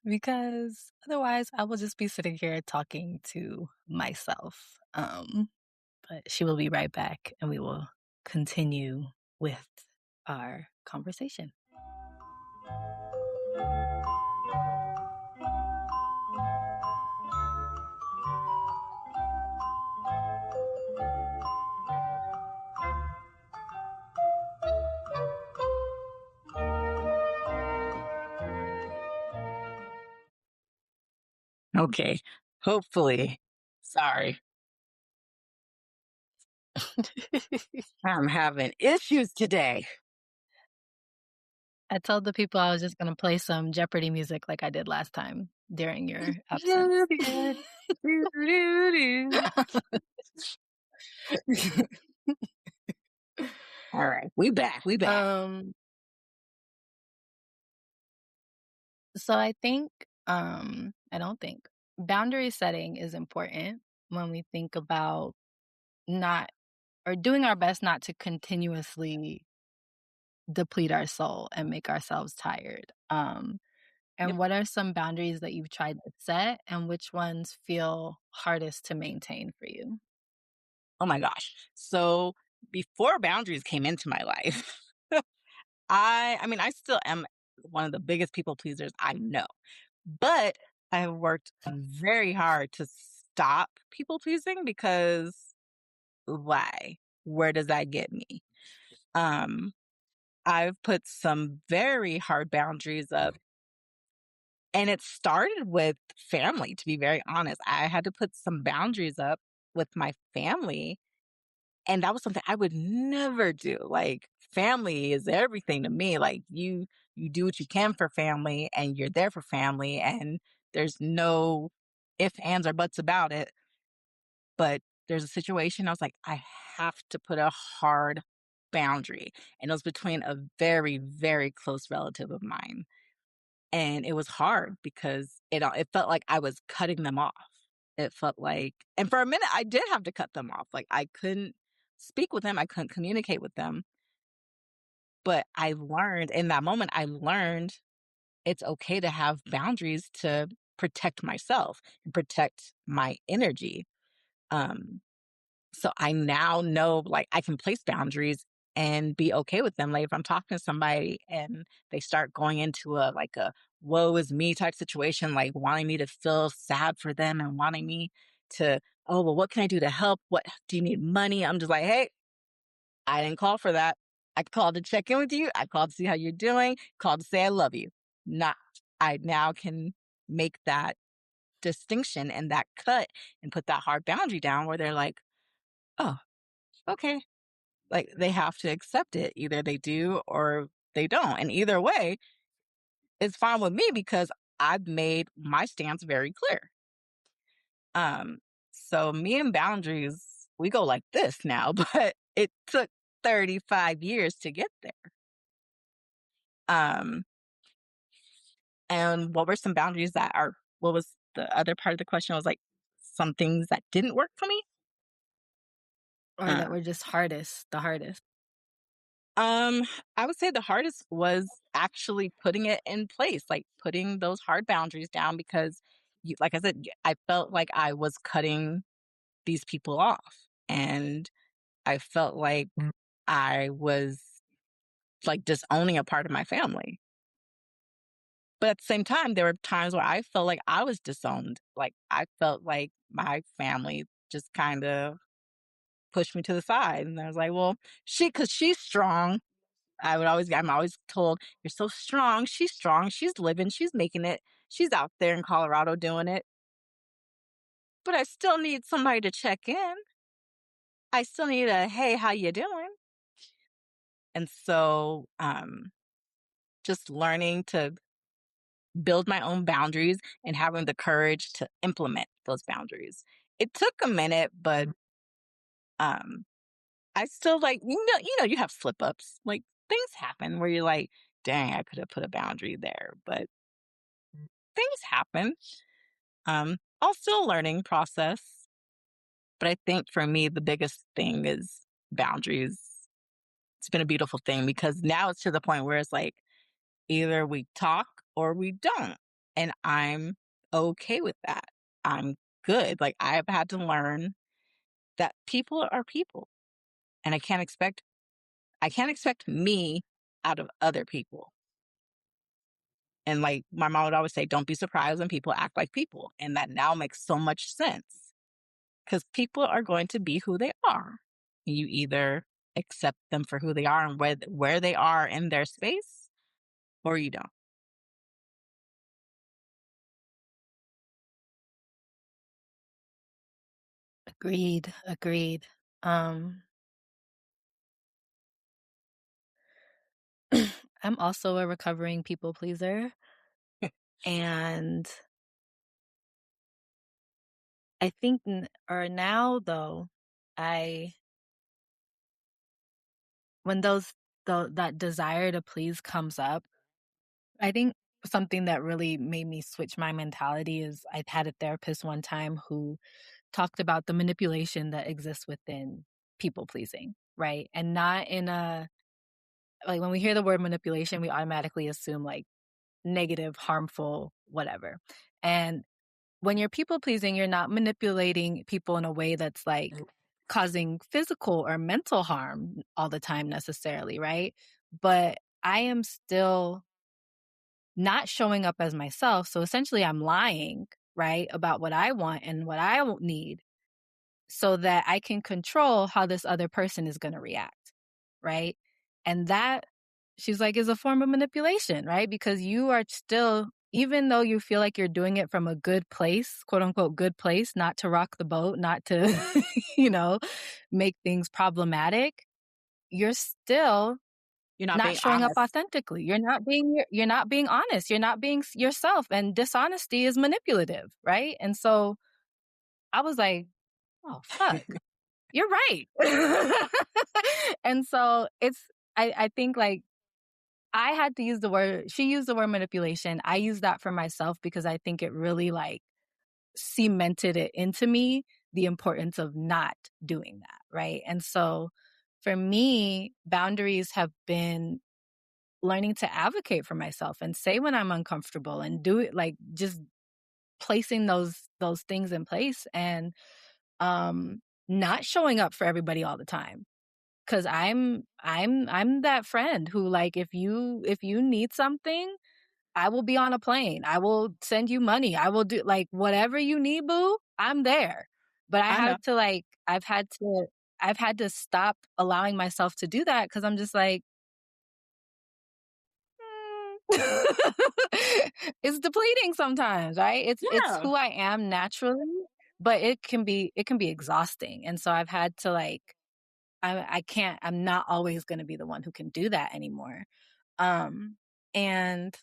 Because otherwise, I will just be sitting here talking to myself. But she will be right back and we will continue with our conversation. Okay, hopefully. Sorry, I'm having issues today. I told the people I was just going to play some Jeopardy music like I did last time during your absence. Do, do, do, do, do. All right, we back, we back. um, so I don't think boundary setting is important when we think about not or doing our best not to continuously deplete our soul and make ourselves tired. And Yep. what are some boundaries that you've tried to set, and which ones feel hardest to maintain for you? Oh my gosh. So before boundaries came into my life, I mean, I still am one of the biggest people pleasers I know, but I have worked very hard to stop people pleasing because why? Where does that get me? Um, I've put some very hard boundaries up, and it started with family, to be very honest. I had to put some boundaries up with my family, and that was something I would never do. Like, family is everything to me. Like, you do what you can for family, and you're there for family, and there's no ifs, ands, or buts about it. But there's a situation I was like, I have to put a hard boundary, and it was between a very, very close relative of mine, and it was hard because it felt like I was cutting them off. It felt like, and for a minute, I did have to cut them off. Like, I couldn't speak with them, I couldn't communicate with them, but I learned in that moment, I learned it's okay to have boundaries to protect myself and protect my energy. Um, so I now know, like, I can place boundaries and be okay with them. Like, if I'm talking to somebody and they start going into a woe is me type situation, like wanting me to feel sad for them and wanting me to, oh, well, what can I do to help? What do you need money? I'm just like, hey, I didn't call for that. I called to check in with you. I called to see how you're doing, called to say I love you. Not, I now can make that distinction and that cut and put that hard boundary down where they're like, oh, okay. Like they have to accept it. Either they do or they don't. And either way, it's fine with me because I've made my stance very clear. Um, so me and boundaries, we go like this now, but it took 35 years to get there. Um, and what were some boundaries that are, what was the other part of the question? Was like some things that didn't work for me. Or that Uh, were just hardest, the hardest. um, I would say the hardest was actually putting it in place, like putting those hard boundaries down because, like I said, I felt like I was cutting these people off, and I felt like I was like disowning a part of my family. But at the same time, there were times where I felt like I was disowned. Like I felt like my family just kind of pushed me to the side. And I was like, well, because she's strong. I'm always told, you're so strong. She's strong. She's living. She's making it. She's out there in Colorado doing it. But I still need somebody to check in. I still need a, hey, how you doing? And so, just learning to build my own boundaries and having the courage to implement those boundaries. It took a minute, but um I still like, you have slip ups. Like things happen where you're like, dang, I could have put a boundary there, but things happen. All still a learning process. But I think for me the biggest thing is boundaries. It's been a beautiful thing because now it's to the point where it's like either we talk or we don't. And I'm okay with that. I'm good. Like I've had to learn that people are people and I can't expect me out of other people. And like my mom would always say, don't be surprised when people act like people. And that now makes so much sense because people are going to be who they are. You either accept them for who they are and where they are in their space, or you don't. Agreed, agreed. Um, I'm also a recovering people pleaser, and I think n or now though, I when that desire to please comes up, I think something that really made me switch my mentality is I had a therapist one time who talked about the manipulation that exists within people pleasing, right? And not in a like when we hear the word manipulation, we automatically assume like negative, harmful, whatever. And when you're people pleasing, you're not manipulating people in a way that's like causing physical or mental harm all the time necessarily, right? But I am still not showing up as myself. So essentially, I'm lying, right, about what I want and what I won't need so that I can control how this other person is going to react, right? And that, she's like, is a form of manipulation, right? Because you are still, even though you feel like you're doing it from a good place, quote unquote, good place, not to rock the boat, not to, you know, make things problematic, you're still You're not not being showing up honest. authentically. You're not being honest. You're not being yourself. And dishonesty is manipulative, right? And so I was like, oh fuck, you're right. And so I think like I had to use the word, she used the word manipulation. I use that for myself because I think it really like cemented it into me the importance of not doing that, right? And so for me, boundaries have been learning to advocate for myself and say when I'm uncomfortable and do it, like just placing those things in place and not showing up for everybody all the time. Cause I'm that friend who like if you need something, I will be on a plane. I will send you money. I will do like whatever you need, boo. I'm there. But I I know. have to like I've had to stop allowing myself to do that because I'm just like, It's depleting sometimes, right? It's Yeah. who I am naturally, but it can be exhausting, and so I've had to, like, I can't I'm not always gonna be the one who can do that anymore. Um, and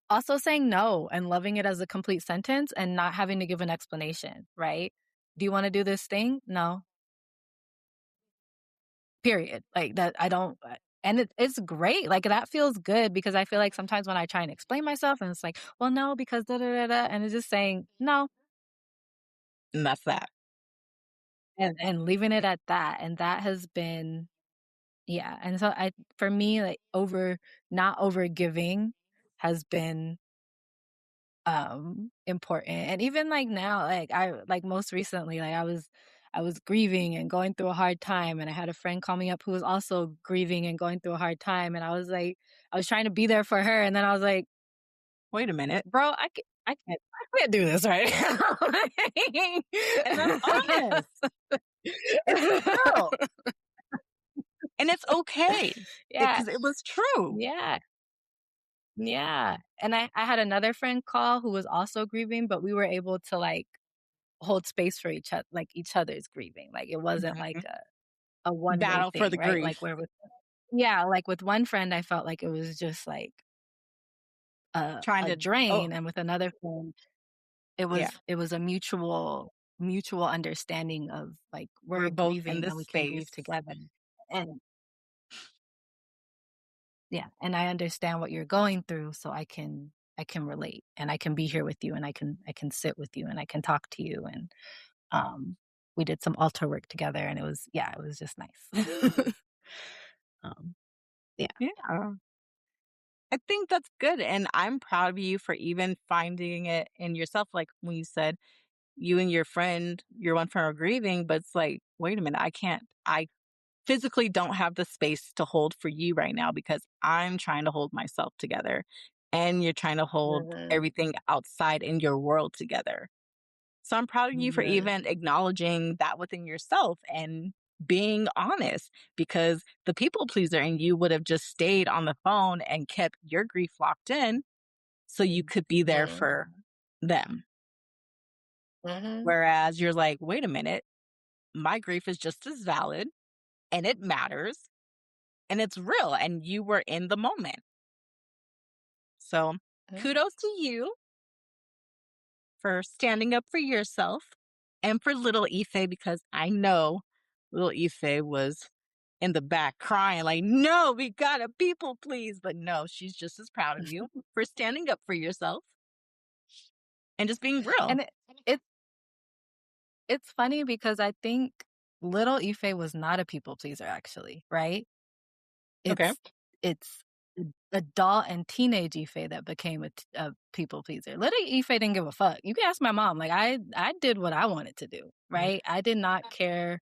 also saying no and loving it as a complete sentence and not having to give an explanation, right? "Do you wanna do this thing?" "No." Period. Like, that I don't and it's great, like, that feels good because I feel like sometimes when I try and explain myself and it's like, "Well, no, because da da da da," and it's just saying, "No," And that's that. and leaving it at that, and that has been yeah, and so I for me, like, not over giving has been important. And even like now, like most recently, like I was grieving and going through a hard time, and I had a friend call me up who was also grieving and going through a hard time, and I was like I was trying to be there for her, and then I was like, Wait a minute. "Bro, I can't do this right now." And that's honest. And it's real. And it's okay. Yeah, Because it was true. yeah, yeah. And I had another friend call who was also grieving, but we were able to like hold space for each other's grieving. Like it wasn't like Mhm. a one-way Battle for thing, the right? Like grief. where with yeah, like with one friend, I felt like it was just like Trying a to oh, drain, and with another friend, it yeah. was it was a mutual understanding of like We're we're both in grieving and this we can grieve space. together. And yeah, and I understand what you're going through, so I can relate and I can be here with you and I can sit with you and I can talk to you and um we did some altar work together and it was yeah, it was just nice. um yeah. Yeah. I think that's good, and I'm proud of you for even finding it in yourself, like, when you said you and your friend, your one friend are grieving, but it's like, "Wait a minute, I physically don't have the space to hold for you right now because I'm trying to hold myself together, and you're trying to hold Mhm, everything outside in your world together." So I'm proud of you for mhm, even acknowledging that within yourself and being honest because the people pleaser in you would have just stayed on the phone and kept your grief locked in so you could be there mhm, for them. mhm, Whereas you're like, wait a minute, my grief is just as valid and it matters and it's real and you were in the moment. So mhm. kudos to you for standing up for yourself and for little Ife because I know little Ife was in the back crying like, "No, we gotta people please." But no, she's just as proud of you for standing up for yourself and just being real. And it it's funny because I think little Ife was not a people pleaser actually, right? Okay. It's adult and teenage Ife that became a people pleaser. Little Ife didn't give a fuck. You can ask my mom. Like I did what I wanted to do, right? I did not care.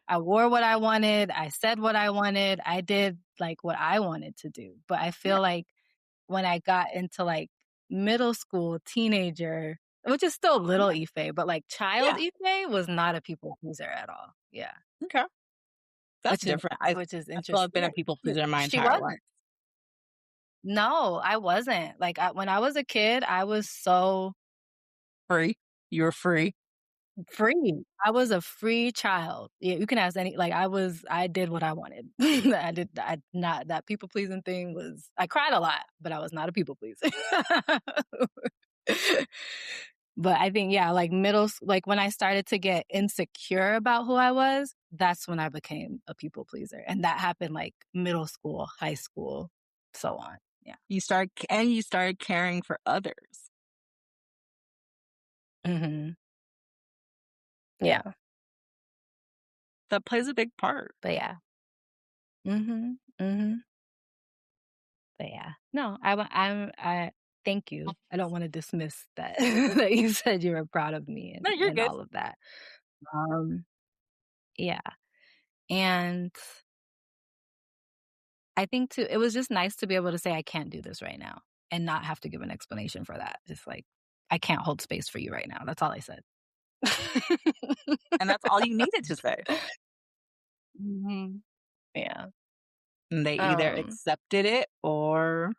I wore what I wanted. I said what I wanted. I did like what I wanted to do. But I Yeah. feel like when I got into like middle school, teenager, which is still little Yeah. Ife, but like child Yeah. Ife was not a people pleaser at all. Yeah. Okay. That's Which is different. which is I feel I've interesting. been a people Yeah, pleaser my she entire life. wasn't. No, I wasn't. Like, when I was a kid, I was so Free. You're free. free. I was a free child. Yeah, you can ask any I did what I wanted. I not that people pleasing thing was I cried a lot, but I was not a people pleaser. But I think, yeah, like like when I started to get insecure about who I was, that's when I became a people pleaser. And that happened like middle school, high school, so on. Yeah. You started caring for others. Mhm. Yeah. That plays a big part. But yeah. Mhm. Mhm. But yeah. No, I thank you. I don't wanna dismiss that that you said you were proud of me No, and you're good. all of that. Um, yeah. And I think too it was just nice to be able to say, "I can't do this right now," and not have to give an explanation for that. Just like, "I can't hold space for you right now." That's all I said. And that's all you needed to say. Mhm. Yeah. And they either Um, accepted it or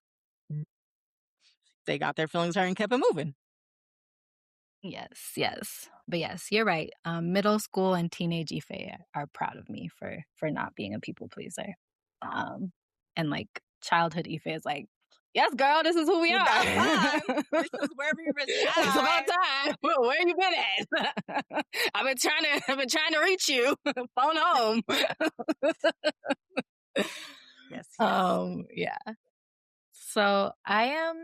they got their feelings hurt and kept it moving. Yes, yes. But yes, you're right. Middle school and teenage Ife are proud of me for not being a people pleaser. Um, and like childhood Ife is like, yes, girl, this is who we are. About time. This is where we It's about reside. time. Where you been at? I've been trying to reach you. Phone home. Yes, yes. Yeah. So I am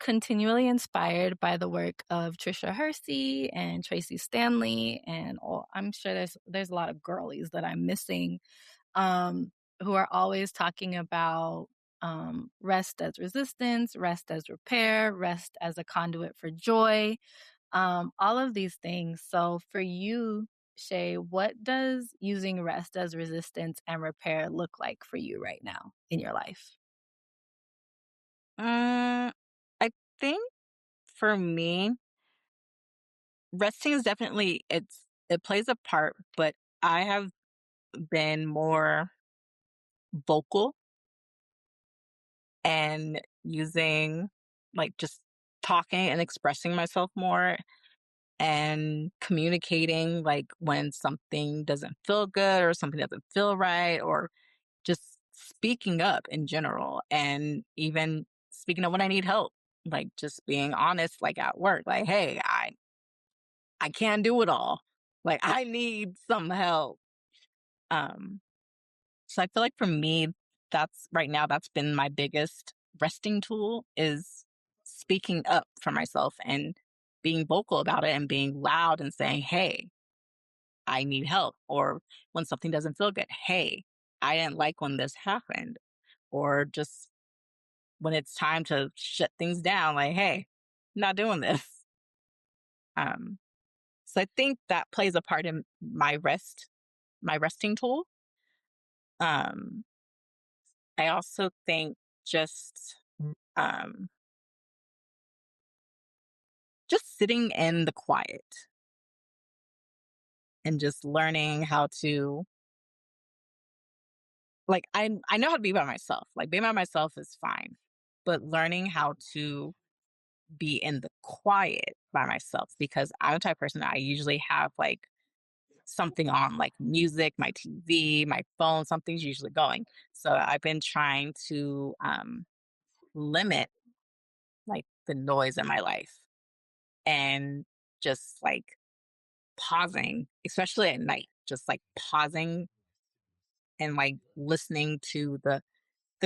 continually inspired by the work of Trisha Hersey and Tracy Stanley, and I'm sure there's a lot of girlies that I'm missing, who are always talking about rest as resistance, rest as repair, rest as a conduit for joy, all of these things. So for you, Shay, what does using rest as resistance and repair look like for you right now in your life? Mm, I think for me, resting is definitely it plays a part, but I have been more vocal and using like just talking and expressing myself more and communicating like when something doesn't feel good or something doesn't feel right or just speaking up in general and even speaking of when I need help, like just being honest like at work like hey, I can't do it all, like I need some help. um so I feel like for me, that's right now that's been my biggest resting tool is speaking up for myself and being vocal about it and being loud and saying hey, I need help, or when something doesn't feel good, hey, I didn't like when this happened, or just when it's time to shut things down, like, hey, not doing this. Um, so I think that plays a part in my resting tool. Um, I also think just um, just sitting in the quiet and just learning how to like I know how to be by myself. Like being by myself is fine, but learning how to be in the quiet by myself because I'm the type of person that I usually have like something on, like music, my TV, my phone, something's usually going. So I've been trying to limit like the noise in my life and just like pausing, especially at night, just like pausing and like listening to the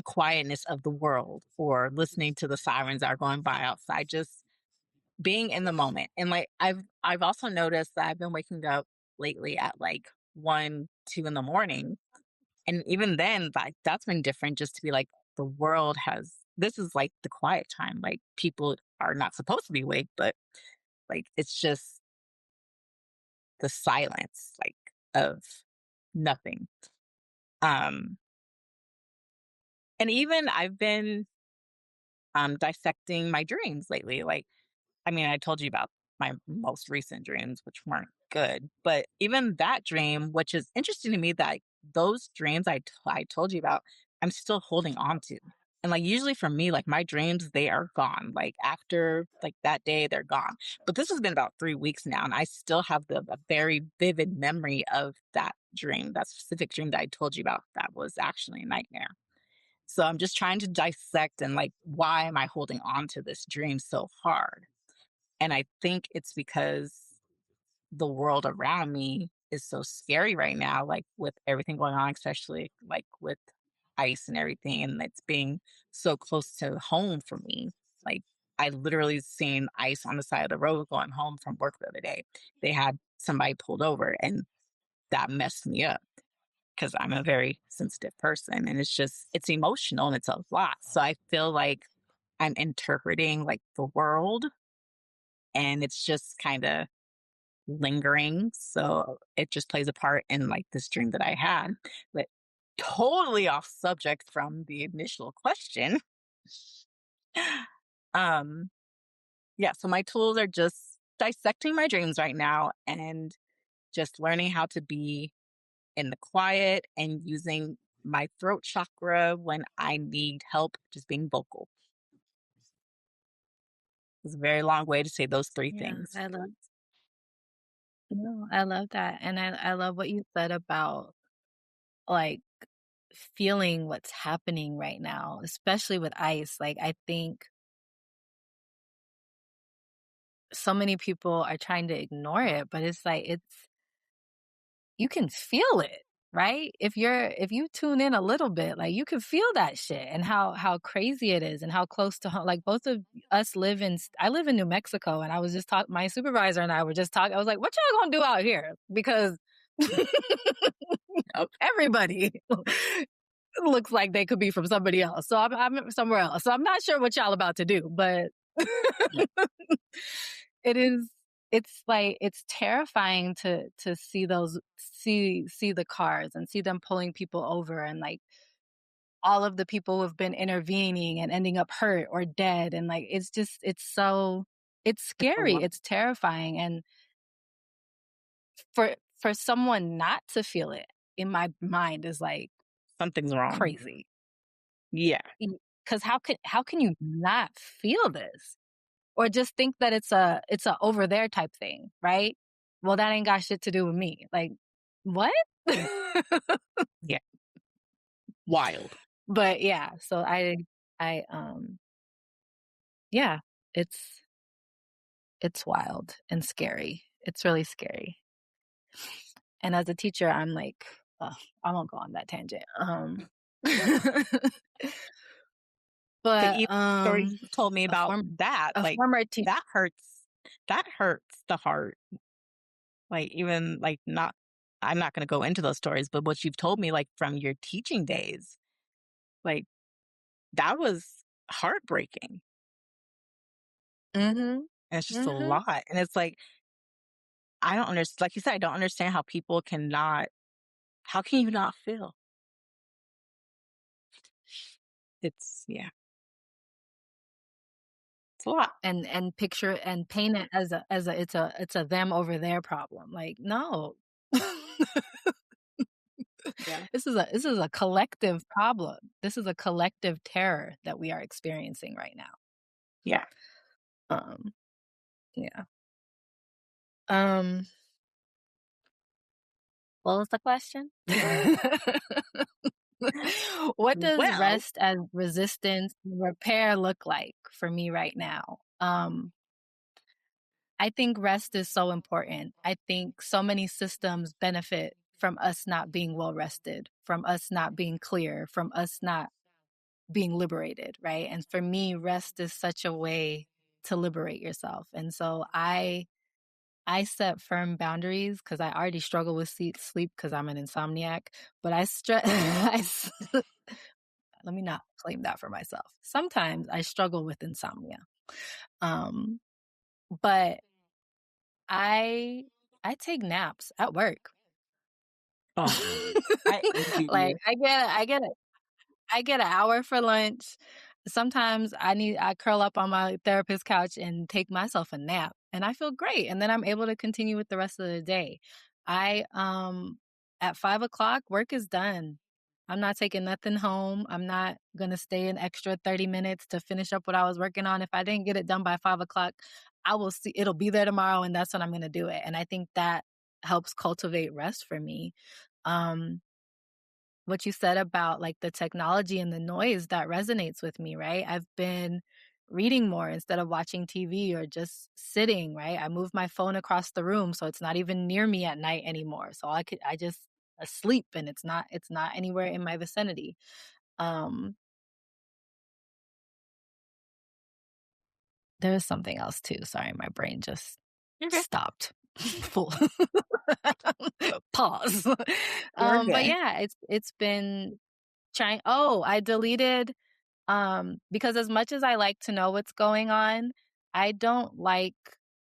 quietness of the world or listening to the sirens that are going by outside, just being in the moment. And like I've also noticed that I've been waking up lately at like 1, 2 in the morning. And even then, like that's been different just to be like the world has this is like the quiet time. Like people are not supposed to be awake, but like it's just the silence like of nothing. Um and even I've been dissecting my dreams lately. Like I mean, I told you about my most recent dreams, which weren't good, but even that dream, which is interesting to me that those dreams I told you about, I'm still holding on to. And like usually for me, like my dreams, they are gone. Like after like that day, they're gone. But this has been about 3 weeks now, and I still have a very vivid memory of that dream, that specific dream that I told you about. That was actually a nightmare. So I'm just trying to dissect and like, why am I holding on to this dream so hard? And I think it's because the world around me is so scary right now, like with everything going on, especially like with ice and everything. And it's being so close to home for me. Like I literally seen ice on the side of the road going home from work the other day. They had somebody pulled over and that messed me up because I'm a very sensitive person and it's emotional and it's a lot. So I feel like I'm interpreting like the world and it's just kind of lingering. So it just plays a part in like this dream that I had. But totally off subject from the initial question. um yeah, so my tools are just dissecting my dreams right now and just learning how to be in the quiet and using my throat chakra when I need help, just being vocal. It's a very long way to say those 3 Yeah, things. I love no, I love that, and I love what you said about, like, feeling what's happening right now, especially with ICE. Like, I think so many people are trying to ignore it, but it's like you can feel it, right? If you tune in a little bit, like, you can feel that shit and how crazy it is and how close to home. Like, both of us I live in New Mexico, and I was just talking my supervisor and I were just talking. I was like, "What y'all gonna do out here?" Because everybody looks like they could be from somebody else. So I'm somewhere else. So I'm not sure what y'all about to do, but Yeah, it is it's like it's terrifying to see see the cars and see them pulling people over, and like all of the people who have been intervening and ending up hurt or dead, and like it's it's a scary, lot. it's terrifying, and for someone not to feel it in my mind is like Something's wrong. crazy. Yeah, Because how can you not feel this? Or just think that it's a over there type thing, right? Well, that ain't got shit to do with me. Like, what? yeah, wild. But yeah, so I yeah, it's it's wild and scary. It's really scary. And as a teacher, I'm like, ugh, I won't go on that tangent. The But e stories you told me a about form that, a like, former teacher. that hurts that hurts the heart. Like, even, like, not I'm not gonna go into those stories, but what you've told me, like, from your teaching days, like, that was heartbreaking, Mhm. and it's just a Mhm. lot, and it's like, I don't understand. Like you said, I don't understand how people cannot how can you not feel? It's yeah, it's a lot. And picture and paint it as a it's a them over their problem. Like, no. Yeah. This is a collective problem. This is a collective terror that we are experiencing right now. Yeah. Um, yeah. Um, what was the question? What does Well, rest as resistance and repair look like for me right now? I think rest is so important. I think so many systems benefit from us not being well rested, from us not being clear, from us not being liberated, right? And for me, rest is such a way to liberate yourself. And so I set firm boundaries because I already struggle with sleep because I'm an insomniac. But let me not claim that for myself. Sometimes I struggle with insomnia, um, but I I take naps at work. oh, I envy Like you. I get an hour for lunch. Sometimes I curl up on my therapist's couch and take myself a nap, and I feel great, and then I'm able to continue with the rest of the day. I at 5 o'clock, work is done. I'm not taking nothing home. I'm not gonna stay an extra 30 minutes to finish up what I was working on. If I didn't get it done by 5 o'clock, I will see it'll be there tomorrow, and that's when I'm gonna do it. And I think that helps cultivate rest for me. Um, what you said about like the technology and the noise that resonates with me, right? I've been reading more instead of watching TV or just sitting, right? I moved my phone across the room so it's not even near me at night anymore. So I just asleep and it's not anywhere in my vicinity. Um there was something else too. Sorry, my brain just You're good. stopped. Full pause. You're But good. yeah, it's been trying. Oh, I deleted because as much as I like to know what's going on, I don't like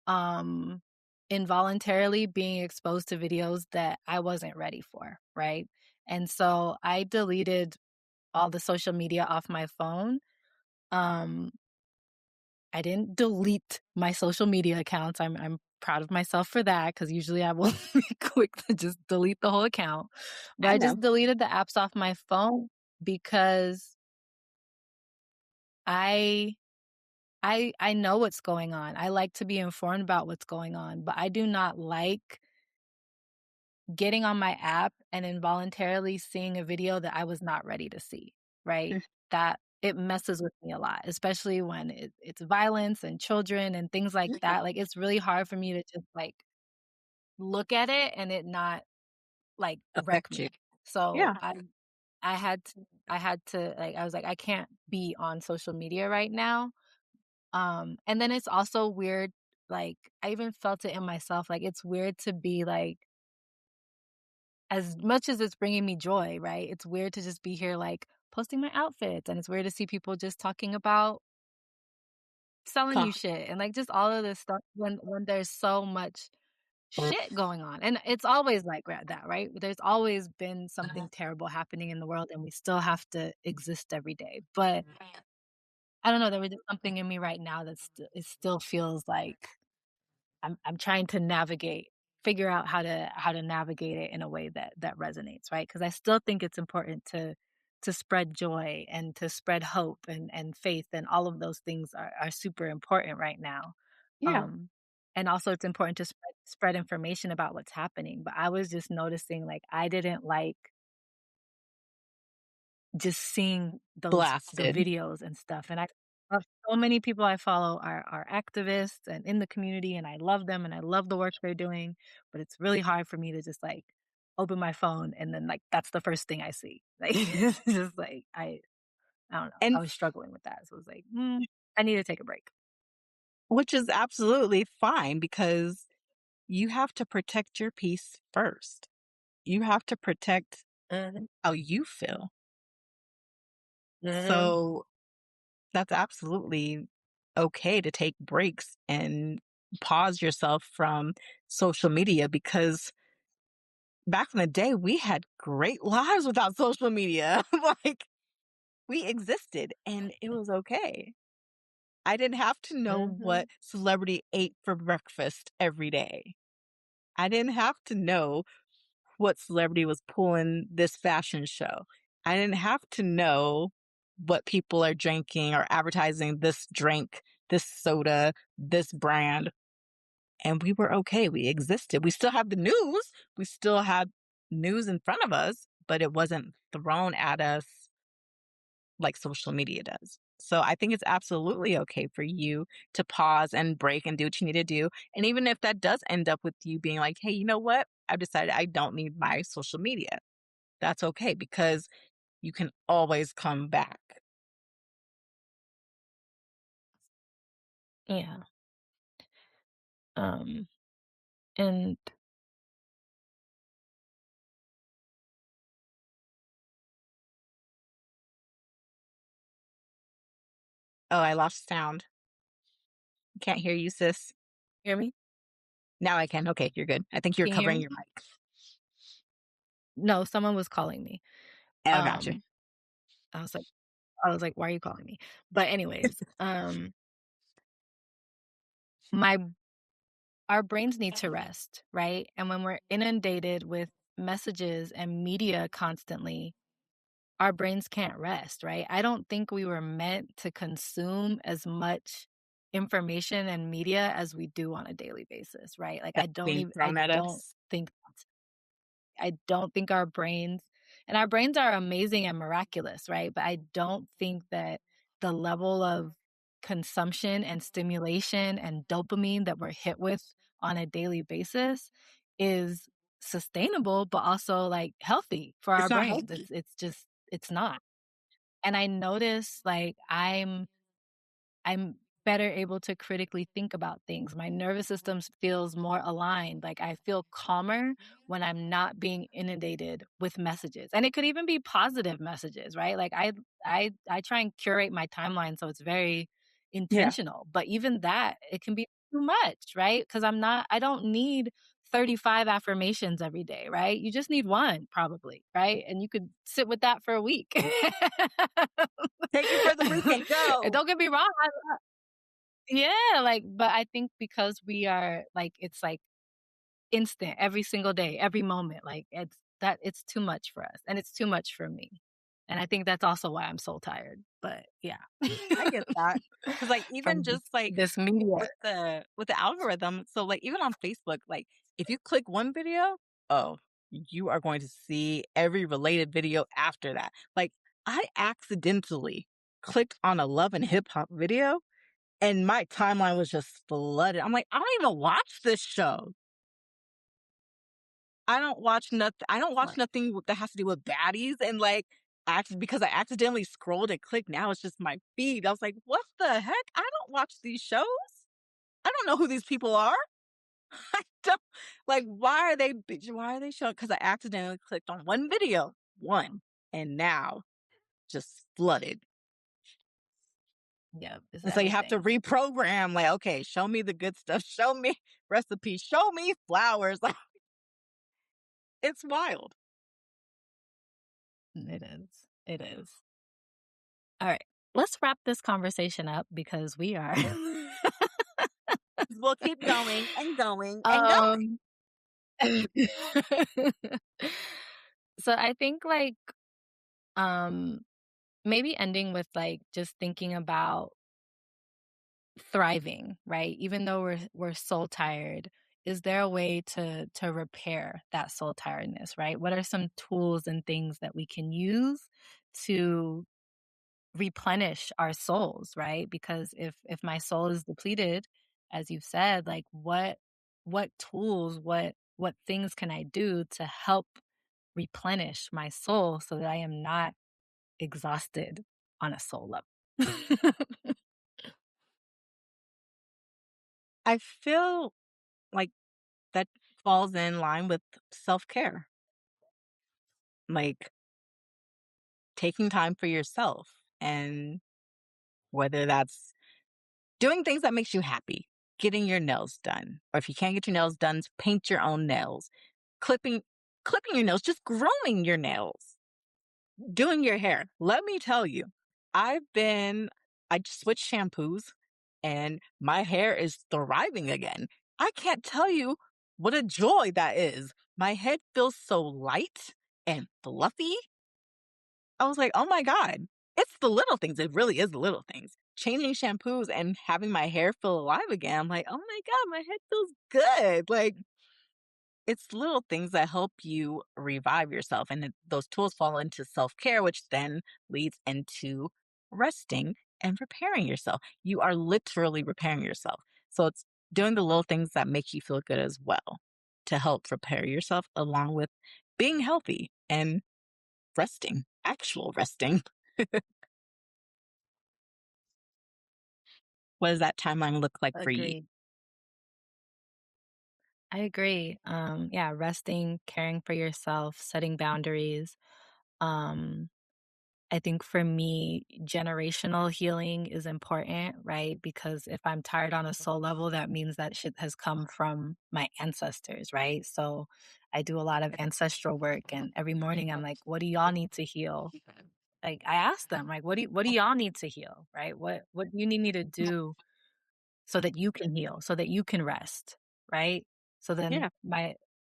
um involuntarily being exposed to videos that I wasn't ready for, right? And so I deleted all the social media off my phone. Um I didn't delete my social media accounts. I'm proud of myself for that because usually I will be quick to just delete the whole account. But I I know. just deleted the apps off my phone because I I know what's going on. I like to be informed about what's going on, but I do not like getting on my app and involuntarily seeing a video that I was not ready to see, right? Mm, That it messes with me a lot, especially when it's violence and children and things like yeah. that. Like, it's really hard for me to just, like, look at it and it not, like, wreck Affect you. me. So, Yeah. I had to, like, I was like, "I can't be on social media right now." And then it's also weird, like, I even felt it in myself, like, it's weird to be, like, as much as it's bringing me joy, right? It's weird to just be here, like, posting my outfits, and it's weird to see people just talking about selling you Con shit and, like, just all of this stuff when there's so much shit going on, and it's always like that, right? There's always been something terrible happening in the world, and we still have to exist every day, but I don't know, there was just something in me right now that's it still feels like I'm trying to figure out how to navigate it in a way that resonates, right? Because I still think it's important to spread joy and to spread hope and faith, and all of those things are super important right now. yeah. Um, and also it's important to spread information about what's happening, but I was just noticing, like, I didn't like just seeing the Blasted. videos and stuff, and so many people I follow are activists and in the community, and I love them, and I love the work they're doing, but it's really hard for me to just, like, open my phone and then, like, that's the first thing I see. Like, it's just like, I don't know, I And was struggling with that, so I was like, I need to take a break." which is absolutely fine because you have to protect your peace first. You have to protect Mhm, how you feel. mhm, So that's absolutely okay to take breaks and pause yourself from social media because back in the day, we had great lives without social media. Like, we existed and it was okay. I didn't have to know mhm. what celebrity ate for breakfast every day. I didn't have to know what celebrity was pulling this fashion show. I didn't have to know what people are drinking or advertising this drink, this soda, this brand. And we were okay. We existed. We still have the news. We still had news in front of us, but it wasn't thrown at us like social media does. So I think it's absolutely okay for you to pause and break and do what you need to do. And even if that does end up with you being like, hey, you know what? I've decided I don't need my social media. That's okay because you can always come back. Yeah, um, and Oh, I lost sound. Can't hear you, sis. hear me? Now I can. Okay, you're good. I think you're Can you hear covering me? your mic. No, someone was calling me. Oh, gotcha. Um, I was like "Why are you calling me?" But anyways, my our brains need to rest, right? And when we're inundated with messages and media constantly, our brains can't rest, right? I don't think we were meant to consume as much information and media as we do on a daily basis, right? Like, That's being I thrown at don't us. think I don't think our brains are amazing and miraculous, right? But I don't think that the level of consumption and stimulation and dopamine that we're hit with on a daily basis is sustainable, but also, like, healthy for It's our not brains. healthy. It's just it's not. And I notice, like, I'm better able to critically think about things. My nervous system feels more aligned. Like, I feel calmer when I'm not being inundated with messages. And it could even be positive messages, right? Like, I try and curate my timeline so it's very Yeah. intentional. But even that, it can be too much, right? Because I don't need 35 affirmations every day, right? You just need one probably, right? And you could sit with that for a week. Take it for the week and And go. don't get me wrong, yeah, like, but I think because we are like, it's like instant every single day, every moment, like it's too much for us and it's too much for me. And I think that's also why I'm so tired, but yeah. I get that. 'Cause, like, even From just, like, this media. with the algorithm, so, like, even on Facebook, like, if you click one video, oh, you are going to see every related video after that. Like, I accidentally clicked on a love and hip hop video, and my timeline was just flooded. I'm like, "I don't even watch this show." I don't watch Right. nothing that has to do with baddies and, like, because I accidentally scrolled and clicked, now it's just my feed. I was like, "What the heck? I don't watch these shows. I don't know who these people are." I don't like, why are they showing? Because I accidentally clicked on one video, one, and now just flooded. Yeah, it's And so you have to everything. reprogram, like, "Okay, show me the good stuff. Show me recipes. Show me flowers." Like, it's wild. It is. It is. All right. Let's wrap this conversation up because we are We'll keep going and going and going. um so I think like um maybe ending with like just thinking about thriving, right? Even though we're soul tired, is there a way to repair that soul tiredness, right? What are some tools and things that we can use to replenish our souls, right? Because if my soul is depleted, as you've said, like what tools, what things can I do to help replenish my soul so that I am not exhausted on a soul level? I feel like that falls in line with self-care, like taking time for yourself, and whether that's doing things that makes you happy, getting your nails done, or if you can't get your nails done, paint your own nails, clipping clipping your nails, just growing your nails, doing your hair. Let me tell you, I've been I just switched shampoos and my hair is thriving again. I can't tell you what a joy that is. My head feels so light and fluffy. I was like, "Oh my god." It's the little things. It really is the little things. Changing shampoos and having my hair feel alive again. I'm like, "Oh my god, my head feels good." Like, it's little things that help you revive yourself, and those tools fall into self-care, which then leads into resting and repairing yourself. You are literally repairing yourself. So it's doing the little things that make you feel good as well to help repair yourself along with being healthy and resting, actual resting. What does that timeline look like for you? Agreed. I agree. Yeah, resting, caring for yourself, setting boundaries. Um, I think for me, generational healing is important, right? Because if I'm tired on a soul level, that means that shit has come from my ancestors, right? So I do a lot of ancestral work, and every morning I'm like, what do y'all need to heal? Like I ask them, like, what do y'all need to heal, right? What do you need me to do so that you can heal, so that you can rest, right? So then Yeah.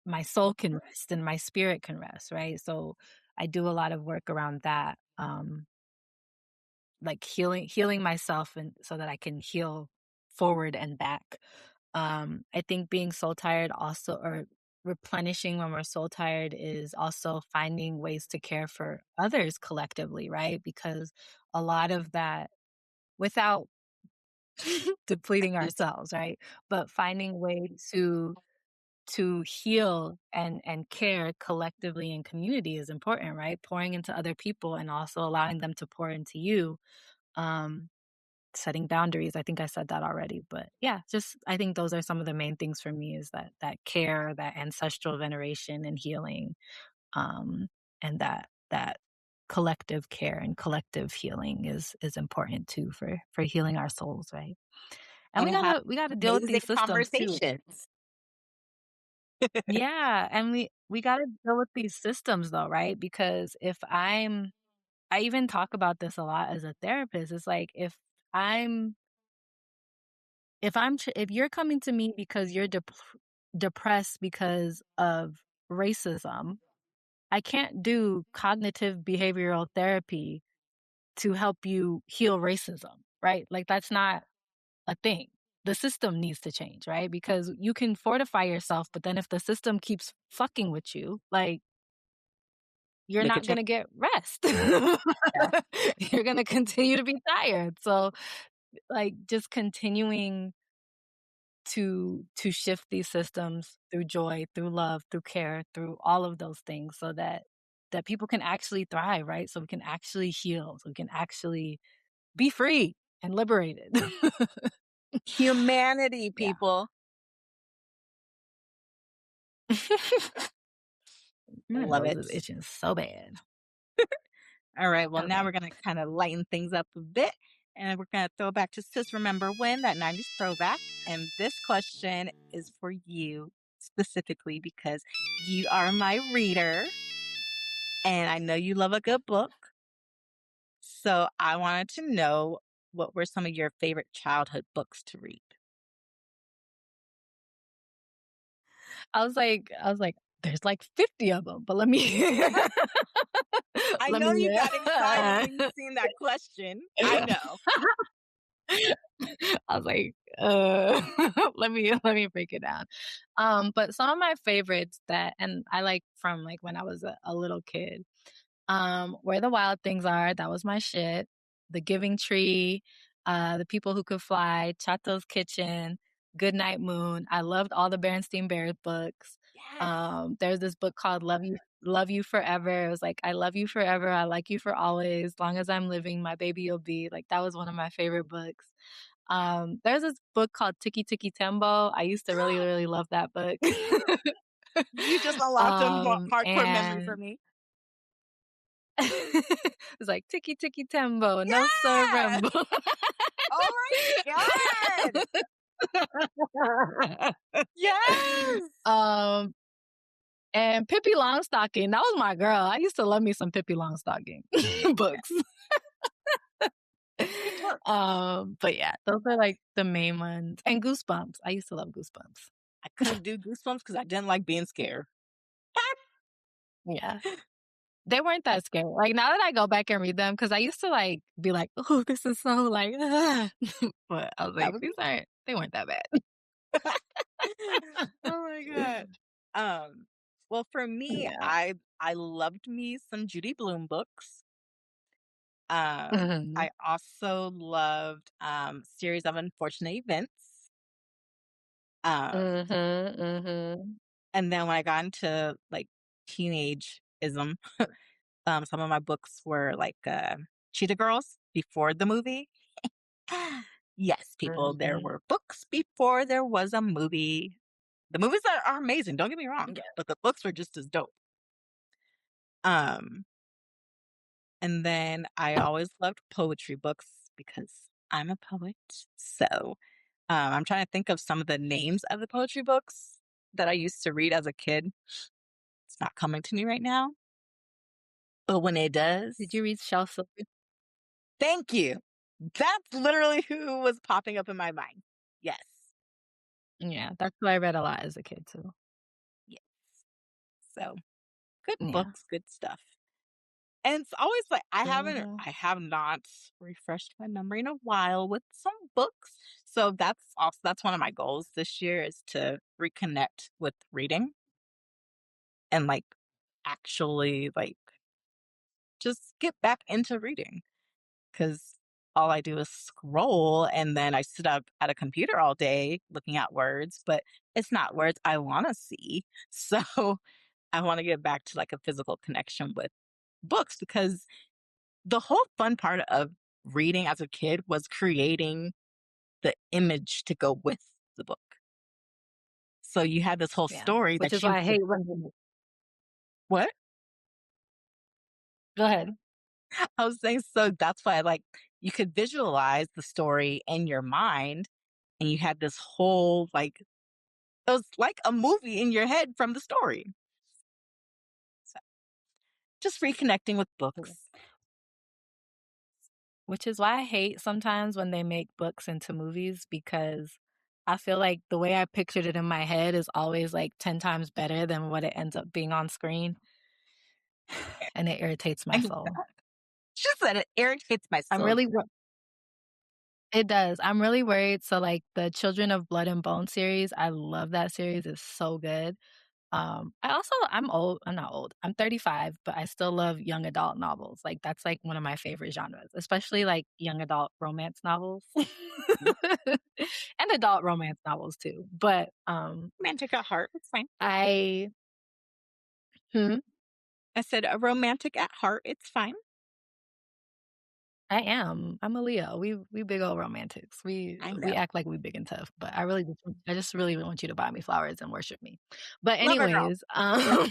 my soul can rest and my spirit can rest, right? So I do a lot of work around that, like healing myself and so that I can heal forward and back. I think being soul tired also or replenishing when we're soul tired is also finding ways to care for others collectively, right? Because a lot of that without depleting ourselves, right? But finding ways to heal and care collectively in community is important, right? Pouring into other people and also allowing them to pour into you. Um, Setting boundaries. I think I said that already, but yeah, just I think those are some of the main things for me is that care, that ancestral veneration and healing, um, and that collective care and collective healing is important too for healing our souls, right? And And have we gotta deal with amazing these systems too. conversations. Yeah, and we gotta deal with these systems though, right? Because I even talk about this a lot as a therapist. It's like I'm if you're coming to me because you're depressed because of racism, I can't do cognitive behavioral therapy to help you heal racism, right? Like, that's not a thing. The system needs to change, right? Because you can fortify yourself, but then if the system keeps fucking with you, like, you're Make a not change. gonna get rest. Yeah. You're gonna continue to be tired. So, like, just continuing to shift these systems through joy, through love, through care, through all of those things so that people can actually thrive, right? So we can actually heal, so we can actually be free and liberated. Humanity, Yeah. people. My Love nose it. is itching so bad. All right. Well, now Okay. we're going to kind of lighten things up a bit. And we're going to throw back to Sis Remember When, that 90s throwback. And this question is for you specifically because you are my reader. And I know you love a good book. So I wanted to know, what were some of your favorite childhood books to read? I was like, "There's like 50 of them, but let me I let know me" you got excited when you seen that question. I know. I was like, let me break it down. But some of my favorites that and I like from, like, when I was a little kid, Where the Wild Things Are, that was my shit. The Giving Tree, The People Who Could Fly, Chato's Kitchen, Goodnight Moon. I loved all the Berenstain Bears books. Yes. There's this book called Love You Forever. It was like, I love you forever. I like you for always. Long as I'm living, my baby you'll be. Like, that was one of my favorite books. There's this book called Tiki Tiki Tembo. I used to really, really love that book. You just unlocked a hardcore memory for And me. it's like Tiki Tiki Tembo, no sir Yeah. Rembo. Oh my God. Yes. um, and Pippi Longstocking, that was my girl. I used to love me some Pippi Longstocking books. Good books. But yeah, those are like the main ones. And Goosebumps. I used to love Goosebumps. I couldn't do Goosebumps because I didn't like being scared. Yeah. They weren't that scary. Like, now that I go back and read them, because I used to, like, be like, "Oh, this is so, like, ugh." But I was That like, was they weren't that bad. oh my God. Um, well, for me, Yeah. I loved me some Judy Blume books. Mhm. I also loved Series of Unfortunate Events. Um, Mhm, mhm. and then when I got into like teenageism, some of my books were like Cheetah Girls before the movie. Yes, people, there Mhm. were books before there was a movie. The movies are amazing, don't get me wrong, Yeah. but the books were just as dope. Um, and then I always loved poetry books because I'm a poet. So I'm trying to think of some of the names of the poetry books that I used to read as a kid. It's not coming to me right now, but when it does, Did you read Shel Silver? thank you. That's literally who was popping up in my mind. Yes. Yeah, that's what I read a lot as a kid too. Yes. So good Yeah. books, good stuff. And it's always like Mhm. I have not refreshed my memory in a while with some books. So that's one of my goals this year is to reconnect with reading and like actually like just get back into reading because all I do is scroll and then I sit up at a computer all day looking at words, but it's not words I want to see. So I want to get back to like a physical connection with books because the whole fun part of reading as a kid was creating the image to go with the book. So you had this whole Yeah, story which is that you why I could hate when what? Go ahead. I was saying so that's why like you could visualize the story in your mind and you had this whole like it was like a movie in your head from the story. So just reconnecting with books. Which is why I hate sometimes when they make books into movies because I feel like the way I pictured it in my head is always like 10 times better than what it ends up being on screen. and it irritates I my hate soul. that. She said it irritates my I'm soul. really wor It does. I'm really worried. So, like, the Children of Blood and Bone series, I love that series, it's so good. I'm old. I'm not old. I'm 35, but I still love young adult novels. Like, that's, like, one of my favorite genres, especially, like, young adult romance novels. Mhm. And adult romance novels too. But, Romantic at heart, it's fine. I hmm? I said a romantic at heart, it's fine. I am. I'm a Leo. We big old romantics. I We know. act like we big and tough, but I just really want you to buy me flowers and worship me. But Love her girl. anyways, Nothing wrong.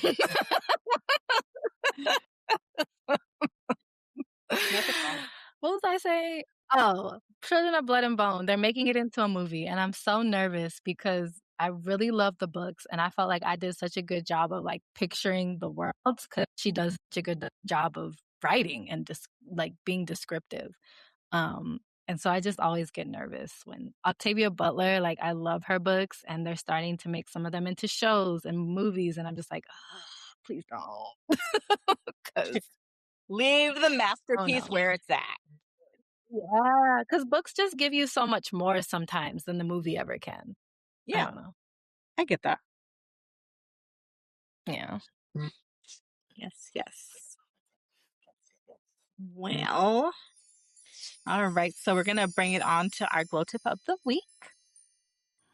what was I saying? Oh, Children of Blood and Bone. They're making it into a movie, and I'm so nervous because I really love the books, and I felt like I did such a good job of like picturing the worlds because she does such a good job of writing and just like being descriptive. And so I just always get nervous when Octavia Butler, like I love her books, and they're starting to make some of them into shows and movies, and I'm just like, "Ugh, please don't," because Leave the oh masterpiece no. where it's at. Yeah, because books just give you so much more sometimes than the movie ever can. I Yeah, don't know. I get that. Yeah. Yes, yes. Well, all right. So we're gonna bring it on to our glow tip of the week.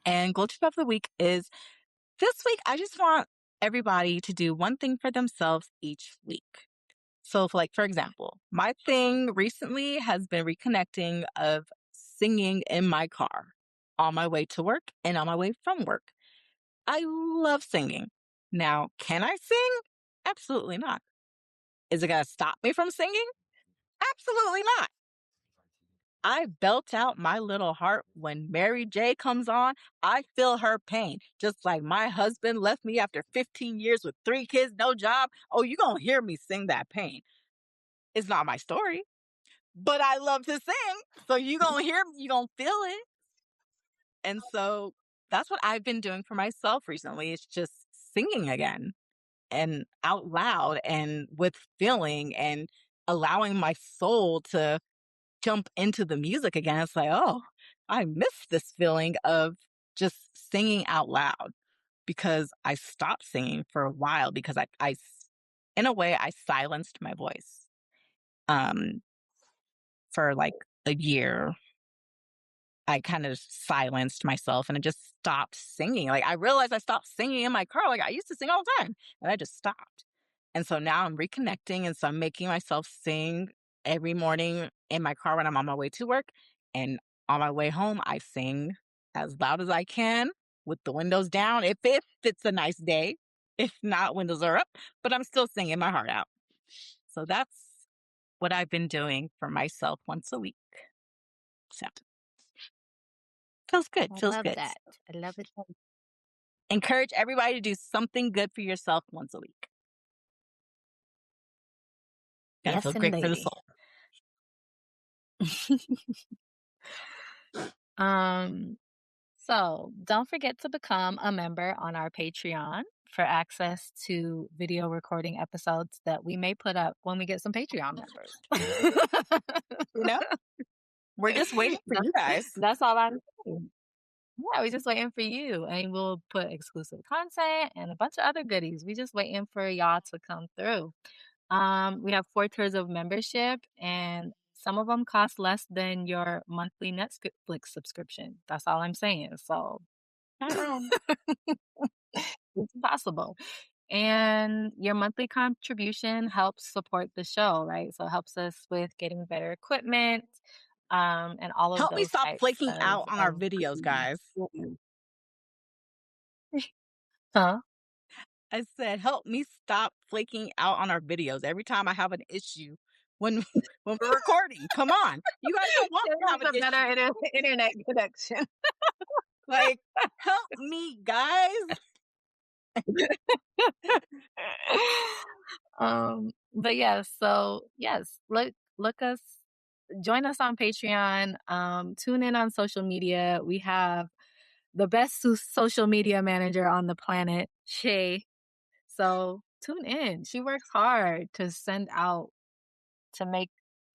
And glow tip of the week is this week. I just want everybody to do one thing for themselves each week. So, for example, my thing recently has been reconnecting of singing in my car on my way to work and on my way from work. I love singing. Now, can I sing? Absolutely not. Is it going to stop me from singing? Absolutely not. I belt out my little heart when Mary J comes on. I feel her pain. Just like my husband left me after 15 years with 3 kids, no job. Oh, you're going to hear me sing that pain. It's not my story, but I love to sing. So you going to hear me, you going to feel it. And so that's what I've been doing for myself recently. It's just singing again and out loud and with feeling and allowing my soul to jump into the music again. It's like, oh, I miss this feeling of just singing out loud because I stopped singing for a while because in a way, I silenced my voice um, for like a year. I kind of silenced myself and I just stopped singing. Like I realized I stopped singing in my car. Like I used to sing all the time and I just stopped. And so now I'm reconnecting. And so I'm making myself sing every morning in my car when I'm on my way to work. And on my way home, I sing as loud as I can with the windows down if it's a nice day. If not, windows are up, but I'm still singing my heart out. So that's what I've been doing for myself once a week. So feels good. I Feels love good. that. I love it. Encourage everybody to do something good for yourself once a week. Gonna feel Yes, great for the indeedy. soul. Um, so don't forget to become a member on our Patreon for access to video recording episodes that we may put up when we get some Patreon members. You know, we're just waiting for you guys. That's all I'm saying. Yeah, we're just waiting for you, and we'll put exclusive content and a bunch of other goodies. We just waiting for y'all to come through. We have 4 tiers of membership, and some of them cost less than your monthly Netflix subscription. That's all I'm saying. So Not wrong. it's possible. And your monthly contribution helps support the show, right? So it helps us with getting better equipment, and all of Help me those stop types flaking out on our of videos, goodies. guys. Huh? I said, help me stop flaking out on our videos every time I have an issue when when we're recording. Come on. You guys don't want Give me to have us an a better issue. internet connection. Like, help me, guys. But yes, so yes, look us join us on Patreon. Tune in on social media. We have the best social media manager on the planet, Shay. So tune in. She works hard to send out to make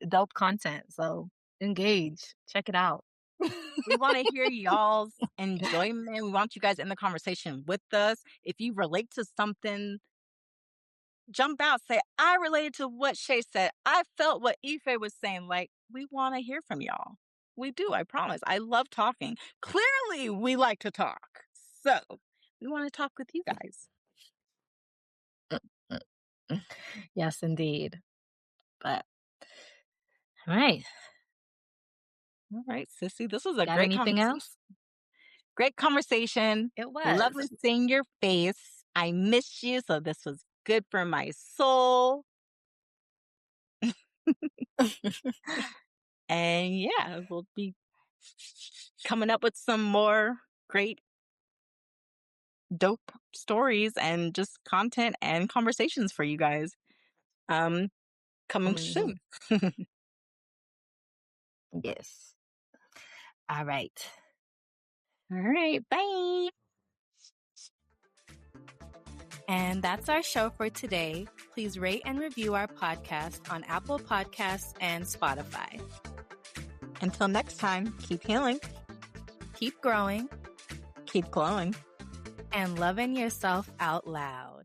dope content. So engage. Check it out. We want to hear y'all's enjoyment. We want you guys in the conversation with us. If you relate to something, jump out, say, I related to what Shay said. I felt what Ife was saying. Like, we want to hear from y'all. We do, I promise. I love talking. Clearly, we like to talk. So, we want to talk with you guys. Yes, indeed. But all right. All right, sissy. This was a Got great anything conversation. else? Great conversation. It was. Lovely seeing your face. I missed you, so this was good for my soul. And yeah, we'll be coming up with some more great, dope stories and just content and conversations for you guys. Coming soon. Yes. All right. All right, bye. And that's our show for today. Please rate and review our podcast on Apple Podcasts and Spotify. Until next time, keep healing, Keep growing keep glowing. and loving yourself out loud.